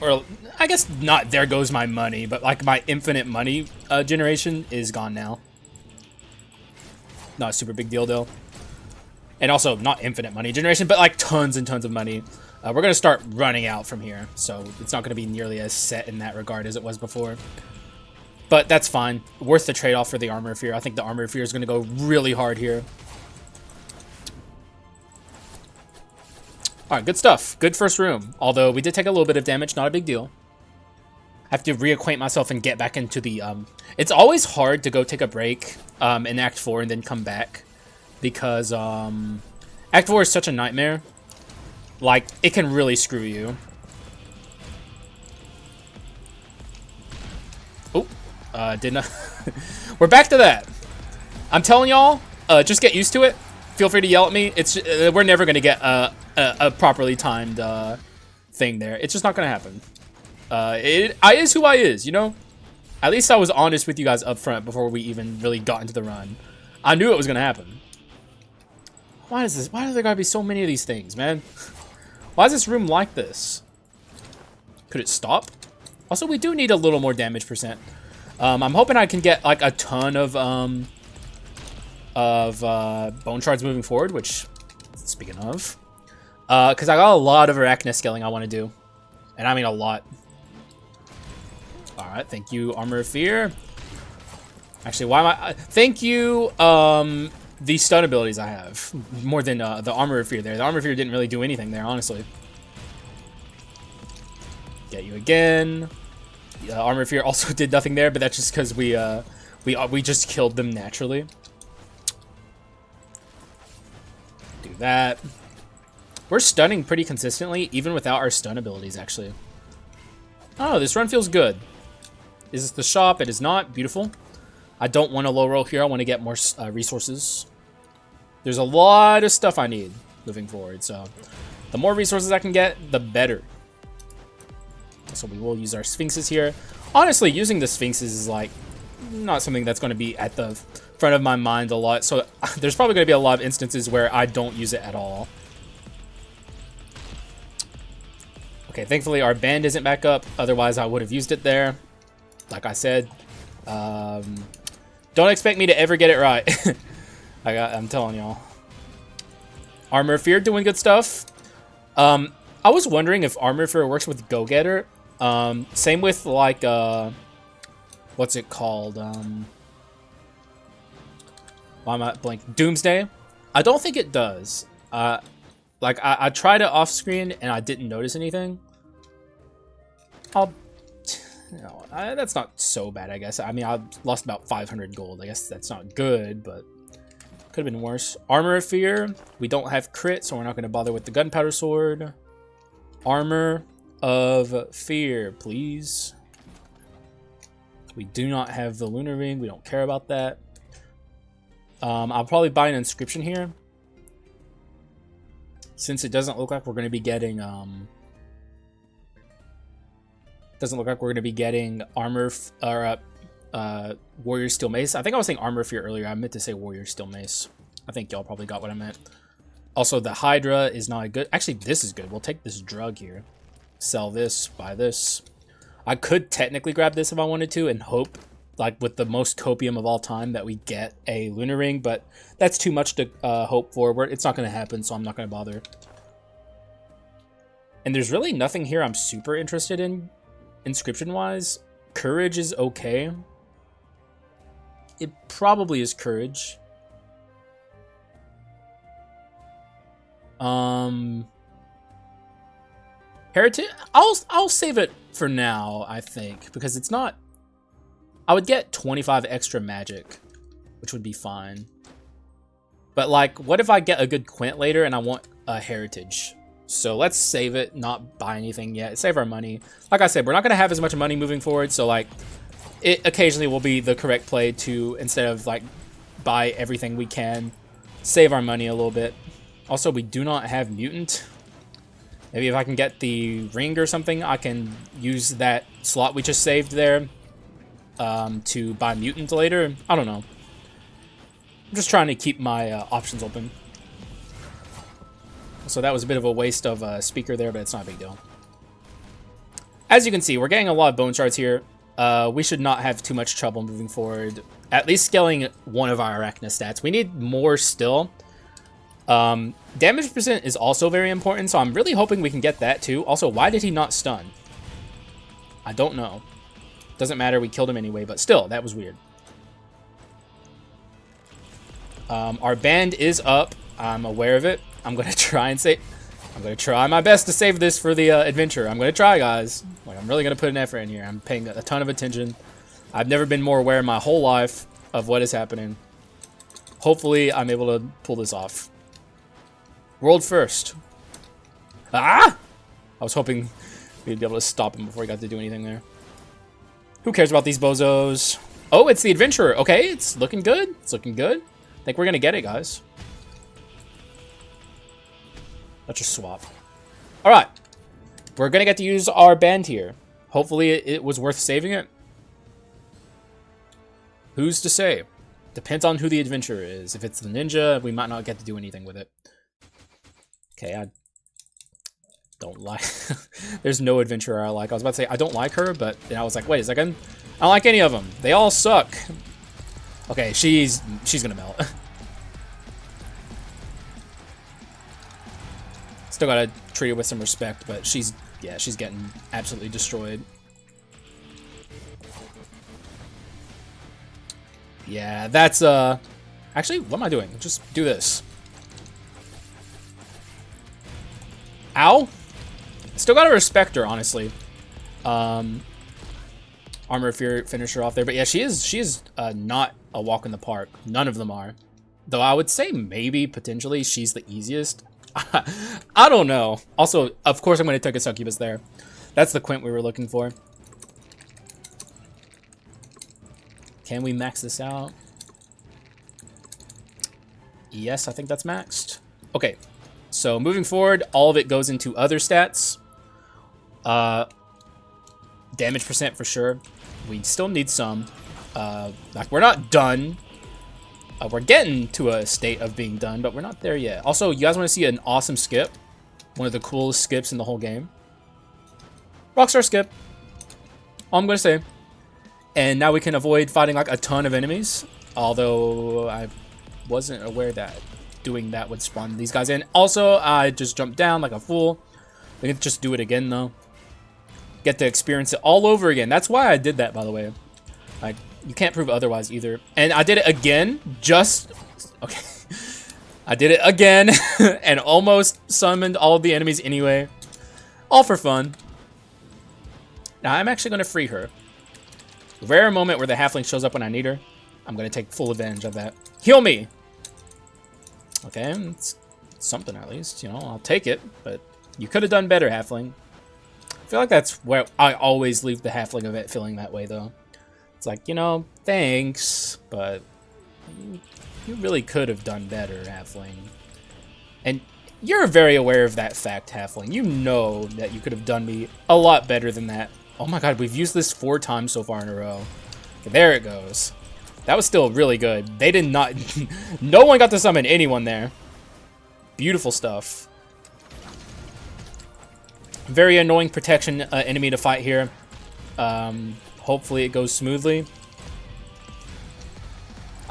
Or, I guess not there goes my money, but like my infinite money generation is gone now. Not a super big deal, though. And also, not infinite money generation, but like tons and tons of money. We're going to start running out from here, so it's not going to be nearly as set in that regard as it was before. But that's fine. Worth the trade-off for the Armor Fear. I think the Armor Fear is going to go really hard here. Alright, good stuff. Good first room. Although we did take a little bit of damage, not a big deal. I have to reacquaint myself and get back into the... It's always hard to go take a break in Act 4 and then come back. Because Act 4 is such a nightmare. Like, it can really screw you. Oh, didn't. We're back to that. I'm telling y'all, just get used to it. Feel free to yell at me. It's we're never gonna get a properly timed thing there. It's just not gonna happen. I is who I is, you know. At least I was honest with you guys up front before we even really got into the run. I knew it was gonna happen. Why is this? Why do there gotta be so many of these things, man? Why is this room like this? Could it stop? Also, we do need a little more damage percent. I'm hoping I can get like a ton of bone shards moving forward, which, speaking of, because I got a lot of arachne scaling I want to do, and I mean a lot. All right, thank you, Armor of Fear. Actually, why am I? Thank you, the stun abilities I have more than the Armor of Fear there. The Armor of Fear didn't really do anything there, honestly. Get you again. Armor of Fear also did nothing there, but that's just because we just killed them naturally. Do that. We're stunning pretty consistently, even without our stun abilities, actually. Oh, this run feels good. Is this the shop? It is not. Beautiful. I don't want a low roll here. I want to get more resources. There's a lot of stuff I need moving forward, so the more resources I can get, the better. So we will use our Sphinxes here. Honestly, using the Sphinxes is like not something that's going to be at the front of my mind a lot, so there's probably going to be a lot of instances where I don't use it at all. Okay, thankfully our band isn't back up, otherwise I would have used it there. Like I said, don't expect me to ever get it right. I'm telling y'all. Armor Fear doing good stuff. I was wondering if Armor Fear works with Go-Getter. Same with like what's it called? Why am I blank? Doomsday. I don't think it does. Like I tried it off screen and I didn't notice anything. That's not so bad, I guess. I mean, I lost about 500 gold. I guess that's not good, but could have been worse. Armor of Fear. We don't have crit, so we're not going to bother with the gunpowder sword. Armor of Fear, please. We do not have the lunar ring. We don't care about that. I'll probably buy an inscription here, since it doesn't look like we're going to be getting armor or Warrior Steel Mace. I think I was saying Armor Fear earlier. I meant to say Warrior Steel Mace. I think y'all probably got what I meant. Also, the Hydra is not good. Actually, this is good. We'll take this drug here. Sell this, buy this. I could technically grab this if I wanted to and hope, like with the most copium of all time, that we get a lunar ring, but that's too much to hope for. It's not going to happen, so I'm not going to bother. And there's really nothing here I'm super interested in, inscription-wise. Courage is okay. It probably is Courage. Heritage. I'll save it for now, I think, because it's not. I would get 25 extra magic, which would be fine. But like, what if I get a good Quint later and I want a Heritage? So let's save it, not buy anything yet. Save our money. Like I said, we're not going to have as much money moving forward, so like, it occasionally will be the correct play to, instead of like buy everything we can, save our money a little bit. Also, we do not have Mutant. Maybe if I can get the ring or something, I can use that slot we just saved there to buy Mutant later. I don't know. I'm just trying to keep my options open. So that was a bit of a waste of a speaker there, but it's not a big deal. As you can see, we're getting a lot of bone shards here. We should not have too much trouble moving forward. At least scaling one of our Arachna stats. We need more still. Damage percent is also very important, so I'm really hoping we can get that too. Also, why did he not stun? I don't know. Doesn't matter, we killed him anyway, but still, that was weird. Our band is up. I'm aware of it. I'm gonna try my best to save this for the adventure. I'm gonna try, guys. Like, I'm really gonna put an effort in here. I'm paying a ton of attention. I've never been more aware in my whole life of what is happening. Hopefully, I'm able to pull this off. World first. Ah! I was hoping we'd be able to stop him before he got to do anything there. Who cares about these bozos? Oh, it's the adventurer. Okay, it's looking good. It's looking good. I think we're gonna get it, guys. Let's just swap. All right, we're gonna get to use our band here. Hopefully, it was worth saving it. Who's to say? Depends on who the adventurer is. If it's the ninja, we might not get to do anything with it. Okay, I don't like. There's no adventurer I like. I was about to say I don't like her, but then I was like, wait a second. I don't like any of them. They all suck. Okay, she's gonna melt. Still gotta treat her with some respect, but she's getting absolutely destroyed. Yeah, that's actually, what am I doing? Just do this. Ow! Still gotta respect her, honestly. Armor Fear finished her off there, but yeah, she is not a walk in the park. None of them are. Though I would say maybe potentially she's the easiest. I don't know. Also, of course, I'm going to take a succubus there. That's the Quint we were looking for. Can we max this out? Yes, I think that's maxed. Okay, so moving forward, all of it goes into other stats. Damage percent for sure. We still need some. Like, we're not done. We're getting to a state of being done, but we're not there yet. Also, you guys want to see an awesome skip? One of the coolest skips in the whole game. Rockstar skip. All I'm going to say. And now we can avoid fighting like a ton of enemies. Although I wasn't aware that doing that would spawn these guys in. Also, I just jumped down like a fool. We can just do it again though. Get to experience it all over again. That's why I did that, by the way. Like, you can't prove otherwise either. And I did it again, just... Okay. I did it again, and almost summoned all of the enemies anyway. All for fun. Now, I'm actually going to free her. Rare moment where the halfling shows up when I need her. I'm going to take full advantage of that. Heal me! Okay, it's something at least, you know, I'll take it. But you could have done better, halfling. I feel like that's where I always leave the halfling event feeling that way, though. It's like, you know, thanks, but you really could have done better, halfling. And you're very aware of that fact, halfling. You know that you could have done me a lot better than that. Oh my god, we've used this 4 times so far in a row. Okay, there it goes. That was still really good. They did not... No one got to summon anyone there. Beautiful stuff. Very annoying protection enemy to fight here. Hopefully it goes smoothly.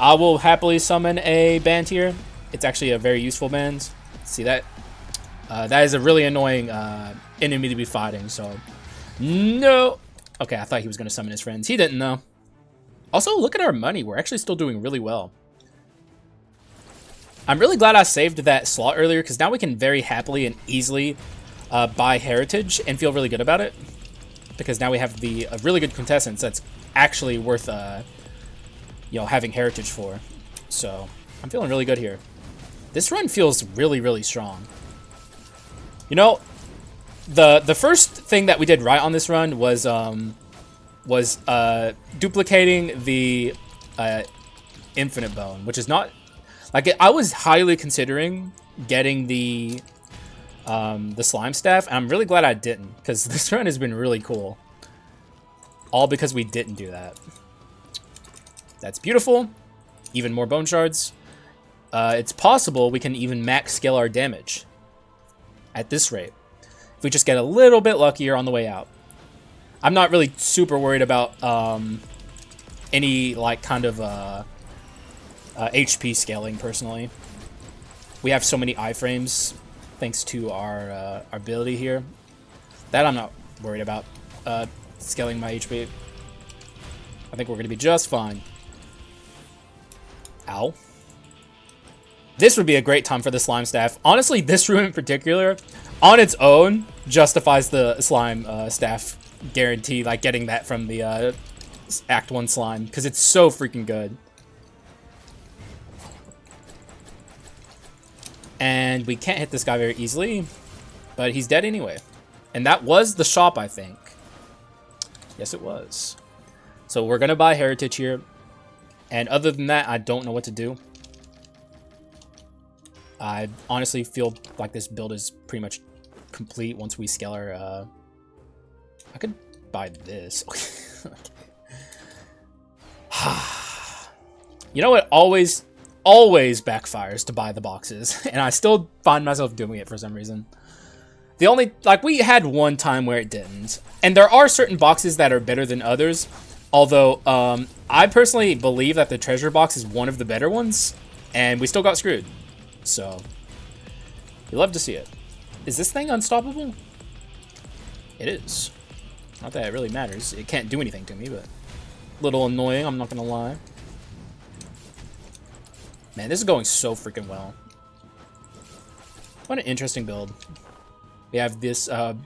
I will happily summon a band here. It's actually a very useful band. See that? That is a really annoying enemy to be fighting, so... No! Okay, I thought he was going to summon his friends. He didn't, though. Also, look at our money. We're actually still doing really well. I'm really glad I saved that slot earlier, because now we can very happily and easily buy heritage and feel really good about it. Because now we have the really good quintessence that's actually worth, you know, having heritage for. So, I'm feeling really good here. This run feels really, really strong. You know, the first thing that we did right on this run was duplicating the infinite bone, which is not like I was highly considering getting the slime staff, and I'm really glad I didn't, because this run has been really cool. All because we didn't do that. That's beautiful. Even more bone shards. It's possible we can even max scale our damage at this rate if we just get a little bit luckier on the way out. I'm not really super worried about any like kind of HP scaling personally. We have so many iframes thanks to our ability here that I'm not worried about scaling my HP. I think we're gonna be just fine. Ow. This would be a great time for the slime staff. Honestly, this room in particular, on its own, justifies the slime staff guarantee, like getting that from the Act 1 slime, because it's so freaking good. And we can't hit this guy very easily, but he's dead anyway. And that was the shop, I think. Yes, it was. So we're going to buy heritage here. And other than that, I don't know what to do. I honestly feel like this build is pretty much complete once we scale our... I could buy this. You know what always backfires to buy the boxes, and I still find myself doing it for some reason. The only, like, we had one time where it didn't, and there are certain boxes that are better than others, although I personally believe that the treasure box is one of the better ones, and we still got screwed. So, you love to see it. Is this thing unstoppable? It is. Not that it really matters. It can't do anything to me, but a little annoying, I'm not gonna lie. Man, this is going so freaking well. What an interesting build. We have this, oh,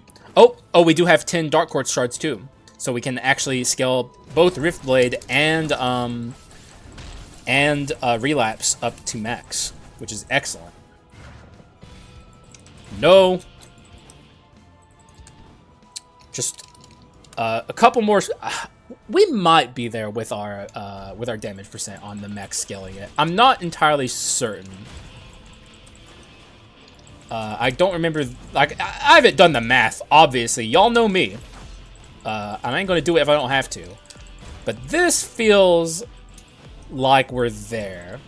we do have 10 Dark Quartz shards too. So we can actually scale both Rift Blade and Relapse up to max, which is excellent. No. Just a couple more. We might be there with our damage percent on the max scaling it. I'm not entirely certain. I don't remember, like, I haven't done the math, obviously. Y'all know me. I ain't gonna do it if I don't have to. But this feels like we're there.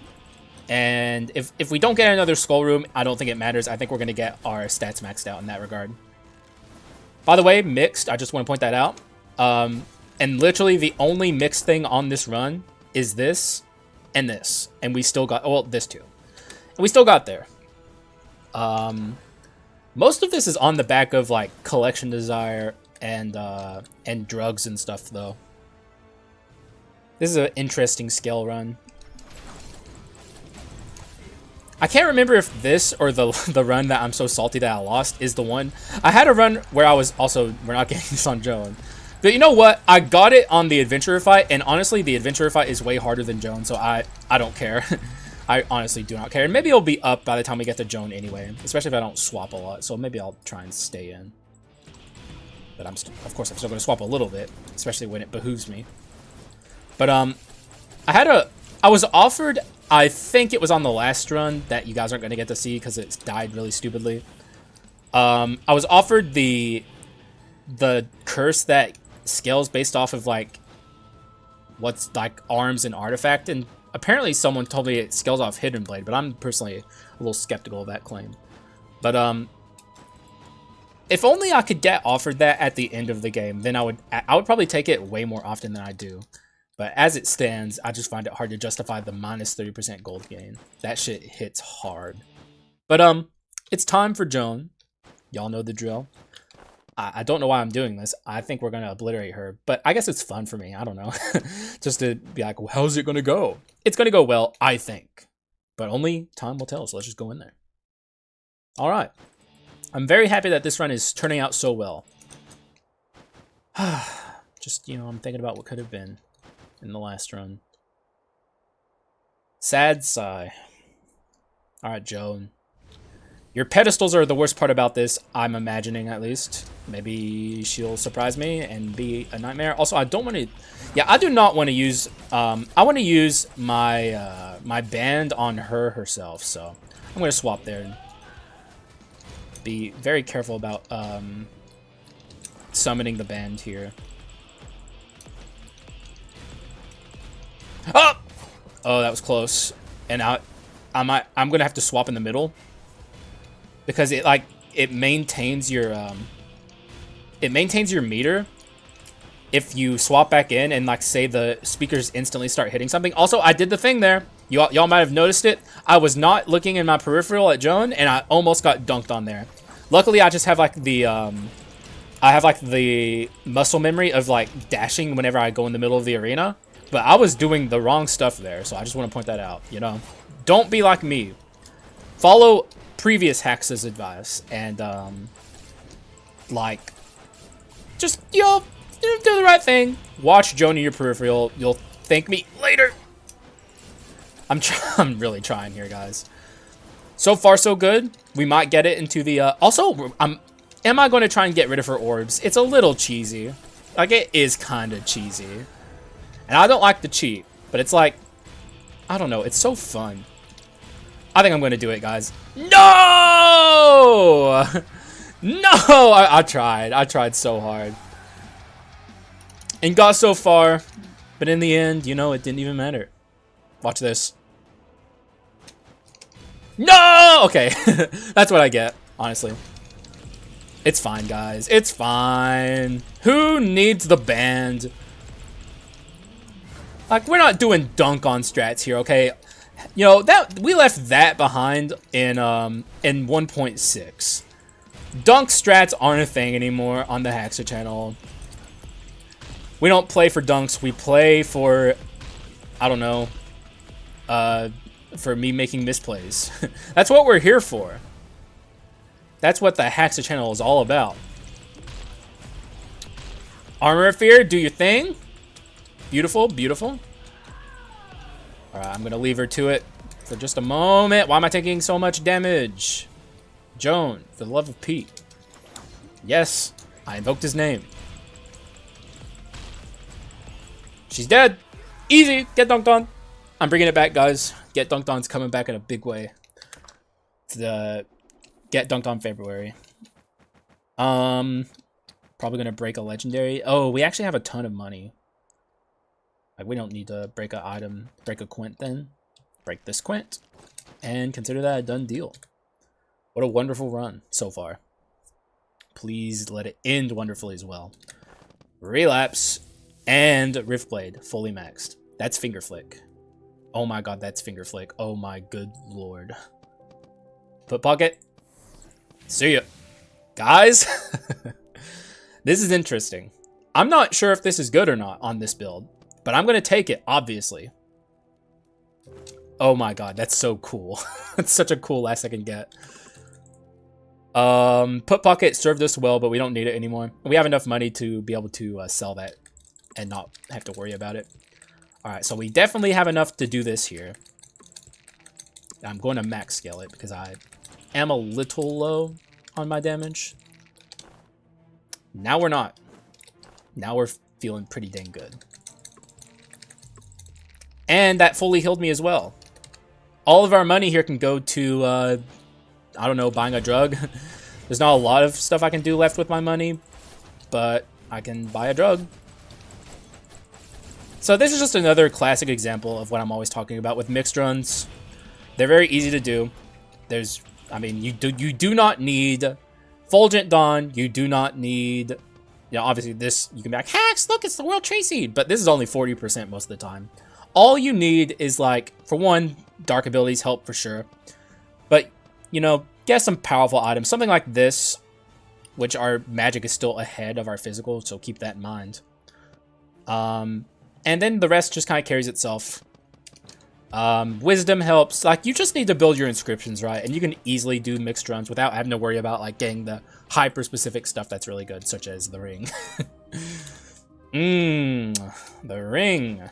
And if we don't get another skull room, I don't think it matters. I think we're gonna get our stats maxed out in that regard. By the way, mixed, I just want to point that out. And literally the only mixed thing on this run is this and this. And we still got, well, this too. And we still got there. Most of this is on the back of like collection desire and drugs and stuff though. This is an interesting skill run. I can't remember if this or the run that I'm so salty that I lost is the one. I had a run where I was also, we're not getting this on Joan. But you know what? I got it on the adventurer fight, and honestly, the adventurer fight is way harder than Joan, so I don't care. I honestly do not care. And maybe it'll be up by the time we get to Joan anyway, especially if I don't swap a lot. So maybe I'll try and stay in. But of course, I'm still going to swap a little bit, especially when it behooves me. But I was offered, I think it was on the last run that you guys aren't going to get to see because it's died really stupidly. I was offered the curse that scales based off of like what's like arms and artifact, and apparently someone told me it scales off Hidden Blade, but I'm personally a little skeptical of that claim. But if only I could get offered that at the end of the game, then I would probably take it way more often than I do. But as it stands, I just find it hard to justify the minus 30% gold gain. That shit hits hard. But it's time for Joan. Y'all know the drill. I don't know why I'm doing this. I think we're going to obliterate her. But I guess it's fun for me. I don't know. Just to be like, well, how's it going to go? It's going to go well, I think. But only time will tell, so let's just go in there. All right. I'm very happy that this run is turning out so well. Just, you know, I'm thinking about what could have been in the last run. Sad sigh. All right, Joan. Your pedestals are the worst part about this, I'm imagining at least. Maybe she'll surprise me and be a nightmare. Also, I don't want to... Yeah, I do not want to use... I want to use my my band on her herself, so I'm going to swap there and be very careful about summoning the band here. Oh! Oh, that was close. And I'm going to have to swap in the middle. Because it maintains your meter if you swap back in and like say the speakers instantly start hitting something. Also, I did the thing there. Y'all might have noticed it. I was not looking in my peripheral at Joan and I almost got dunked on there. Luckily, I just have like the muscle memory of like dashing whenever I go in the middle of the arena. But I was doing the wrong stuff there, so I just want to point that out, you know. Don't be like me. Follow previous Haxa's advice and like just do the right thing. Watch Joan in your peripheral. You'll thank me later. I'm really trying here, guys. So far so good. We might get it into the also am I going to try and get rid of her orbs? It's a little cheesy. Like, it is kind of cheesy. And I don't like the cheat, but it's like, I don't know, it's so fun. I think I'm going to do it, guys. No! No! I tried. I tried so hard. And got so far. But in the end, you know, it didn't even matter. Watch this. No! Okay. That's what I get, honestly. It's fine, guys. It's fine. Who needs the band? Like, we're not doing dunk on strats here, okay? You know, that we left that behind in 1.6. Dunk strats aren't a thing anymore on the Haxa channel. We don't play for dunks. We play for, I don't know, for me making misplays. That's what we're here for. That's what the Haxa channel is all about. Armor of Fear, do your thing. Beautiful, beautiful. Alright, I'm going to leave her to it for just a moment. Why am I taking so much damage? Joan, for the love of Pete. Yes, I invoked his name. She's dead. Easy. Get dunked on. I'm bringing it back, guys. Get dunked on's coming back in a big way. It's the Get dunked on February. Probably gonna break a legendary. Oh, we actually have a ton of money. Like, we don't need to break an item. Break a quint then. Break this quint. And consider that a done deal. What a wonderful run so far. Please let it end wonderfully as well. Relapse. And Riftblade. Fully maxed. That's finger flick. Oh my god, that's finger flick. Oh my good lord. Put pocket. See ya. Guys, this is interesting. I'm not sure if this is good or not on this build, but I'm going to take it, obviously. Oh my god, that's so cool. That's such a cool last second get. Put pocket served us well, but we don't need it anymore. We have enough money to be able to sell that and not have to worry about it. Alright, so we definitely have enough to do this here. I'm going to max scale it because I am a little low on my damage. Now we're not. Now we're feeling pretty dang good. And that fully healed me as well. All of our money here can go to, I don't know, buying a drug. There's not a lot of stuff I can do left with my money, but I can buy a drug. So this is just another classic example of what I'm always talking about with mixed runs. They're very easy to do. I mean, you do not need Fulgent Dawn. You do not need, you know, obviously this, you can be like, Hax, look, it's the World Trade Seed. But this is only 40% most of the time. All you need is, like, for one, dark abilities help for sure. But, you know, get some powerful items. Something like this, which our magic is still ahead of our physical, so keep that in mind. And then the rest just kind of carries itself. Wisdom helps. Like, you just need to build your inscriptions right, and you can easily do mixed runs without having to worry about, like, getting the hyper-specific stuff that's really good, such as the ring. The ring.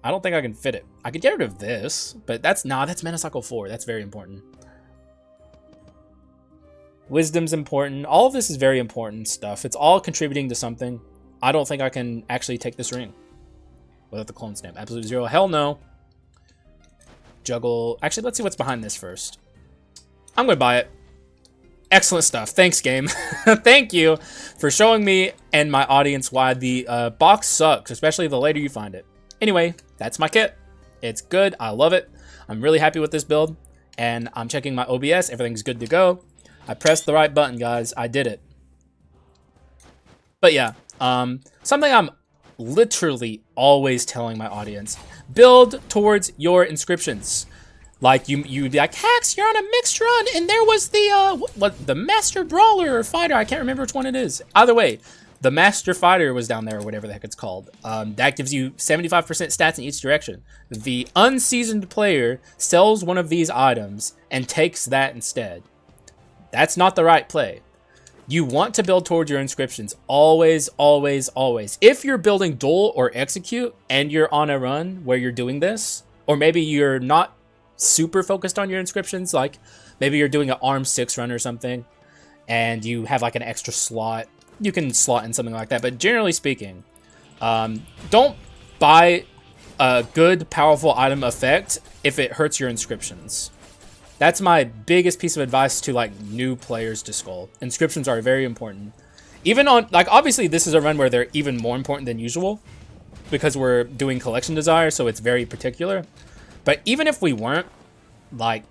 I don't think I can fit it. I could get rid of this, but that's mana cycle 4. That's very important. Wisdom's important. All of this is very important stuff. It's all contributing to something. I don't think I can actually take this ring without the clone stamp. Absolute 0. Hell no. Juggle. Actually, let's see what's behind this first. I'm going to buy it. Excellent stuff. Thanks, game. Thank you for showing me and my audience why the box sucks, especially the later you find it. Anyway, that's my kit. It's good. I love it. I'm really happy with this build. And I'm checking my OBS. Everything's good to go. I pressed the right button, guys. I did it. But yeah, something I'm literally always telling my audience. Build towards your inscriptions. Like, you'd be like, Hax, you're on a mixed run, and there was the, the Master Brawler or Fighter. I can't remember which one it is. Either way, the Master Fighter was down there, or whatever the heck it's called. That gives you 75% stats in each direction. The unseasoned player sells one of these items and takes that instead. That's not the right play. You want to build towards your inscriptions. Always, always, always. If you're building duel or execute, and you're on a run where you're doing this, or maybe you're not super focused on your inscriptions, like maybe you're doing an arm 6 run or something, and you have like an extra slot, you can slot in something like that. But generally speaking, don't buy a good powerful item effect if it hurts your inscriptions. That's my biggest piece of advice to like new players to Skul. Inscriptions are very important. Even on, like, obviously this is a run where they're even more important than usual because we're doing collection desire, so it's very particular. But even if we weren't, like,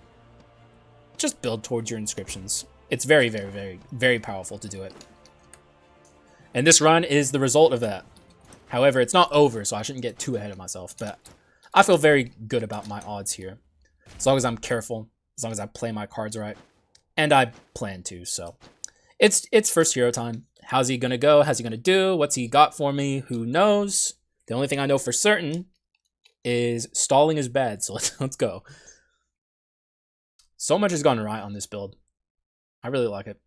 just build towards your inscriptions. It's very, very, very, very powerful to do it. And this run is the result of that. However, it's not over, so I shouldn't get too ahead of myself. But I feel very good about my odds here. As long as I'm careful, as long as I play my cards right. And I plan to, so. It's first hero time. How's he gonna go? How's he gonna do? What's he got for me? Who knows? The only thing I know for certain is stalling is bad, so let's go. So much has gone right on this build. I really like it.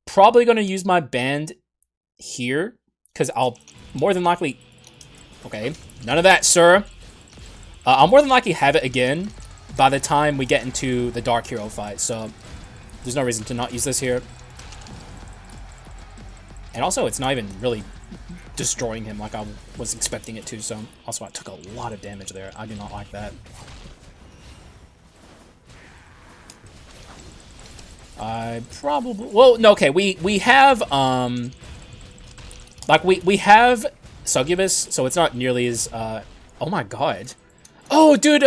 Probably gonna use my band here, because I'll more than likely... Okay, none of that, sir. I'll more than likely have it again by the time we get into the Dark Hero fight, so there's no reason to not use this here. And also, it's not even really destroying him like I was expecting it to. So also I took a lot of damage there. I do not like that. I probably, well, no, okay, we have like we have Succubus, so it's not nearly as oh my god. Oh dude,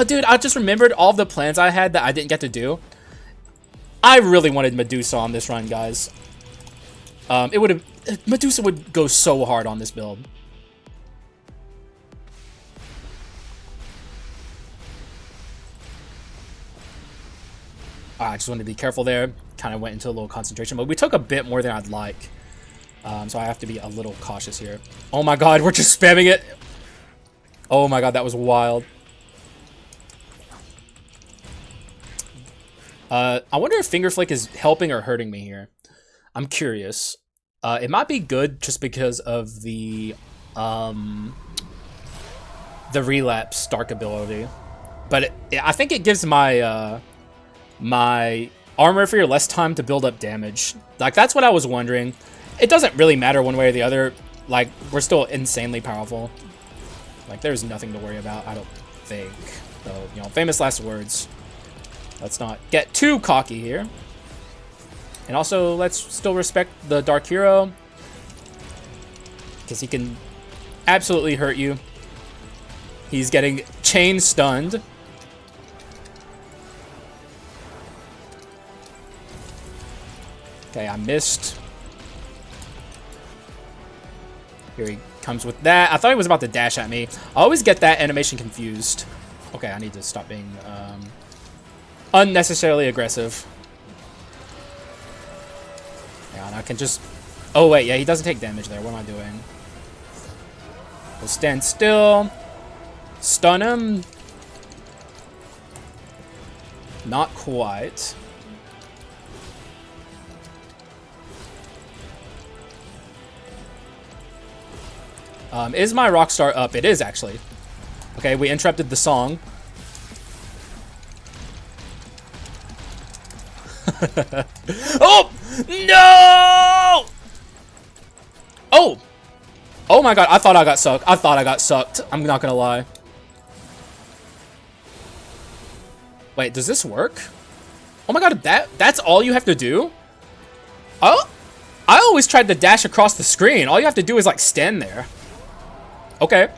dude, I just remembered all the plans I had that I didn't get to do. I really wanted Medusa on this run, guys. It would have, Medusa would go so hard on this build. I just wanted to be careful there. Kind of went into a little concentration, but we took a bit more than I'd like. So I have to be a little cautious here. Oh my god, we're just spamming it. Oh my god, that was wild. I wonder if Finger Flick is helping or hurting me here. I'm curious. It might be good just because of the relapse dark ability, but I think it gives my my armor fear less time to build up damage. Like, that's what I was wondering. It doesn't really matter one way or the other. Like, we're still insanely powerful. Like, there's nothing to worry about, I don't think. So, you know, famous last words. Let's not get too cocky here. And also, let's still respect the Dark Hero, because he can absolutely hurt you. He's getting chain stunned. Okay, I missed. Here he comes with that. I thought he was about to dash at me. I always get that animation confused. Okay, I need to stop being unnecessarily aggressive. Yeah, and I can just... Oh, wait, yeah, he doesn't take damage there. What am I doing? We'll stand still. Stun him. Not quite. Is my Rockstar up? It is, actually. Okay, we interrupted the song. Oh! No! Oh! Oh my god, I thought I got sucked. I thought I got sucked. I'm not gonna lie. Wait, does this work? Oh my god, that's all you have to do? Oh! I always tried to dash across the screen. All you have to do is, like, stand there. Okay.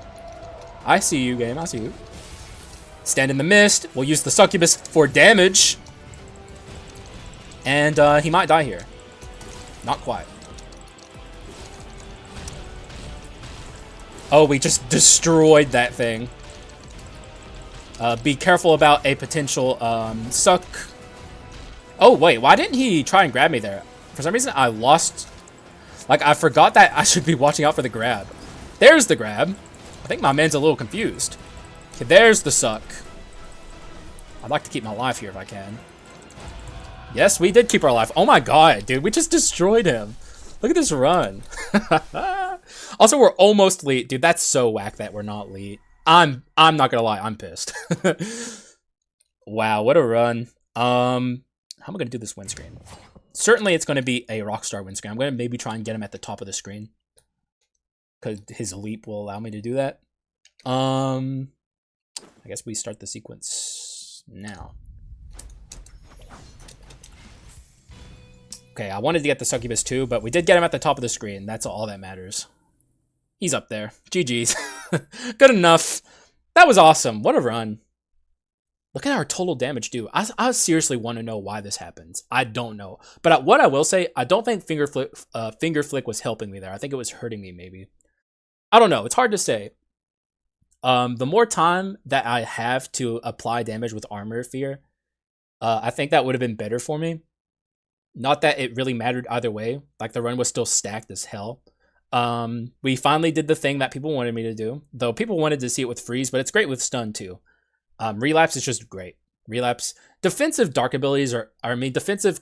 I see you, game. I see you. Stand in the mist. We'll use the Succubus for damage. And he might die here. Not quite. Oh, we just destroyed that thing. Be careful about a potential suck. Oh, wait. Why didn't he try and grab me there? For some reason, I lost... Like, I forgot that I should be watching out for the grab. There's the grab. I think my man's a little confused. Okay, there's the suck. I'd like to keep my life here if I can. Yes, we did keep our life. Oh my god, dude. We just destroyed him. Look at this run. Also, we're almost elite. Dude, that's so whack that we're not elite. I'm not gonna lie. I'm pissed. Wow, what a run. How am I gonna do this win screen? Certainly, it's gonna be a Rockstar win screen. I'm gonna maybe try and get him at the top of the screen, because his leap will allow me to do that. I guess we start the sequence now. Okay, I wanted to get the Succubus too, but we did get him at the top of the screen. That's all that matters. He's up there. GG's. Good enough. That was awesome. What a run. Look at our total damage, dude. I seriously want to know why this happens. I don't know. But what I will say, I don't think Finger Flick was helping me there. I think it was hurting me, maybe. I don't know. It's hard to say. The more time that I have to apply damage with Armor Fear, I think that would have been better for me. Not that it really mattered either way. Like, the run was still stacked as hell. We finally did the thing that people wanted me to do. Though people wanted to see it with Freeze, but it's great with Stun too. Relapse is just great. Relapse. Defensive dark abilities defensive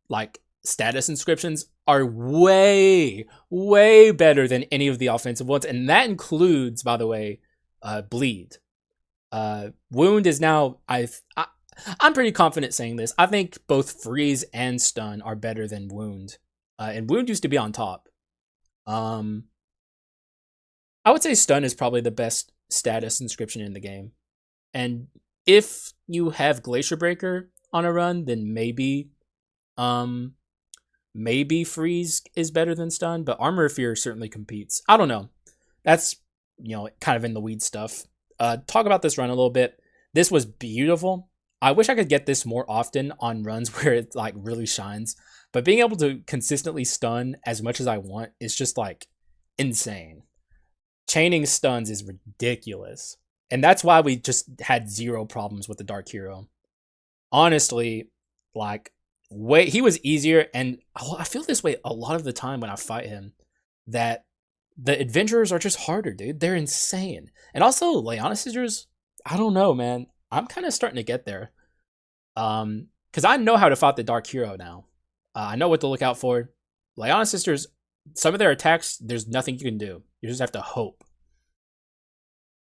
like status inscriptions are way, way better than any of the offensive ones. And that includes, by the way, Bleed. Wound is now, I'm pretty confident saying this. I think both Freeze and Stun are better than Wound. And Wound used to be on top. I would say stun is probably the best status inscription in the game. And if you have Glacier Breaker on a run, then um, maybe freeze is better than stun, but Armor of Fear certainly competes. I don't know. That's, kind of in the weed stuff. Talk about this run a little bit. This was beautiful. I wish I could get this more often on runs where it like really shines, but being able to consistently stun as much as I want is just like insane. Chaining stuns is ridiculous. And that's why we just had zero problems with the Dark Hero. Honestly, like, he was easier, and I feel this way a lot of the time when I fight him, that the adventurers are just harder, dude. They're insane. And also, Leona Sisters, I don't know, man. I'm kind of starting to get there. Because I know how to fight the Dark Hero now. I know what to look out for. Leona Sisters, some of their attacks, there's nothing you can do. You just have to hope.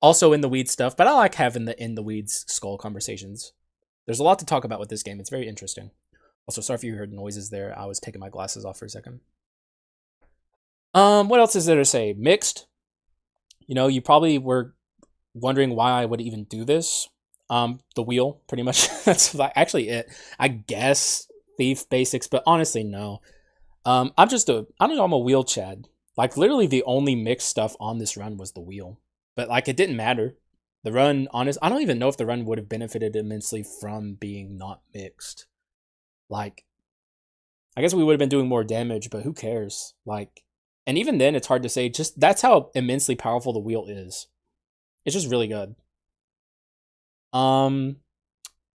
Also in the weeds stuff, but I like having the in the weeds Skul conversations. There's a lot to talk about with this game. It's very interesting. Also, sorry if you heard noises there. I was taking my glasses off for a second. What else is there to say? Mixed. You probably were wondering why I would even do this. The wheel, pretty much. That's actually it. I guess thief basics, but honestly, no. I'm a wheel chad. Like, literally the only mixed stuff on this run was the wheel. But, like, it didn't matter. The run, I don't even know if the run would have benefited immensely from being not mixed. Like, I guess we would have been doing more damage, but who cares? Like, and even then, it's hard to say. Just, that's how immensely powerful the wheel is. It's just really good.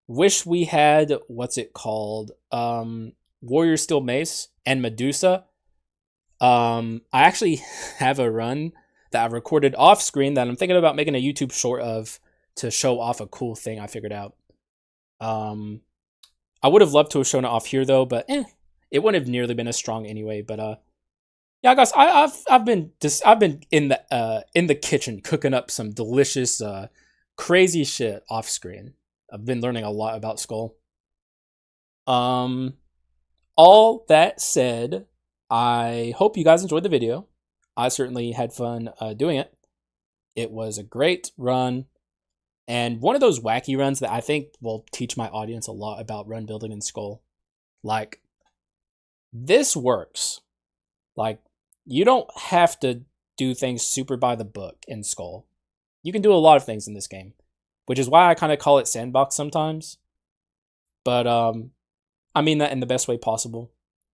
Wish we had, what's it called? Warrior Steel Mace and Medusa. I actually have a run that I recorded off screen that I'm thinking about making a YouTube short of to show off a cool thing I figured out. I would have loved to have shown it off here though, but it wouldn't have nearly been as strong anyway. But yeah, guys, I've been in the kitchen cooking up some delicious crazy shit off screen. I've been learning a lot about Skul. All that said, I hope you guys enjoyed the video. I certainly had fun doing it. It was a great run, and one of those wacky runs that I think will teach my audience a lot about run building in Skul. Like, this works. Like, you don't have to do things super by the book in Skul. You can do a lot of things in this game, which is why I kind of call it sandbox sometimes. But I mean that in the best way possible.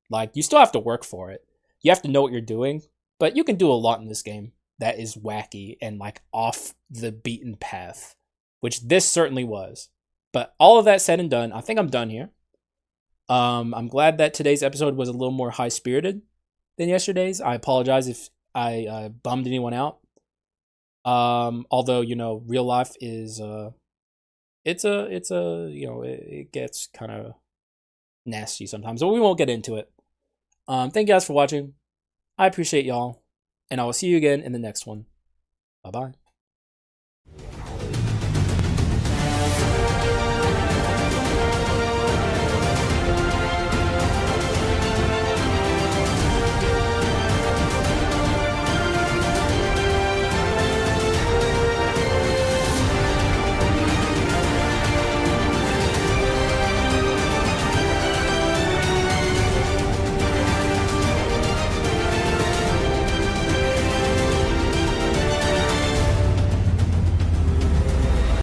Like, you still have to work for it. You have to know what you're doing, but you can do a lot in this game that is wacky and like off the beaten path, which this certainly was. But all of that said and done, I think I'm done here. I'm glad that today's episode was a little more high-spirited than yesterday's. I apologize if I bummed anyone out. Although, real life is it gets kind of nasty sometimes, but we won't get into it. Thank you guys for watching. I appreciate y'all, and I will see you again in the next one. Bye-bye.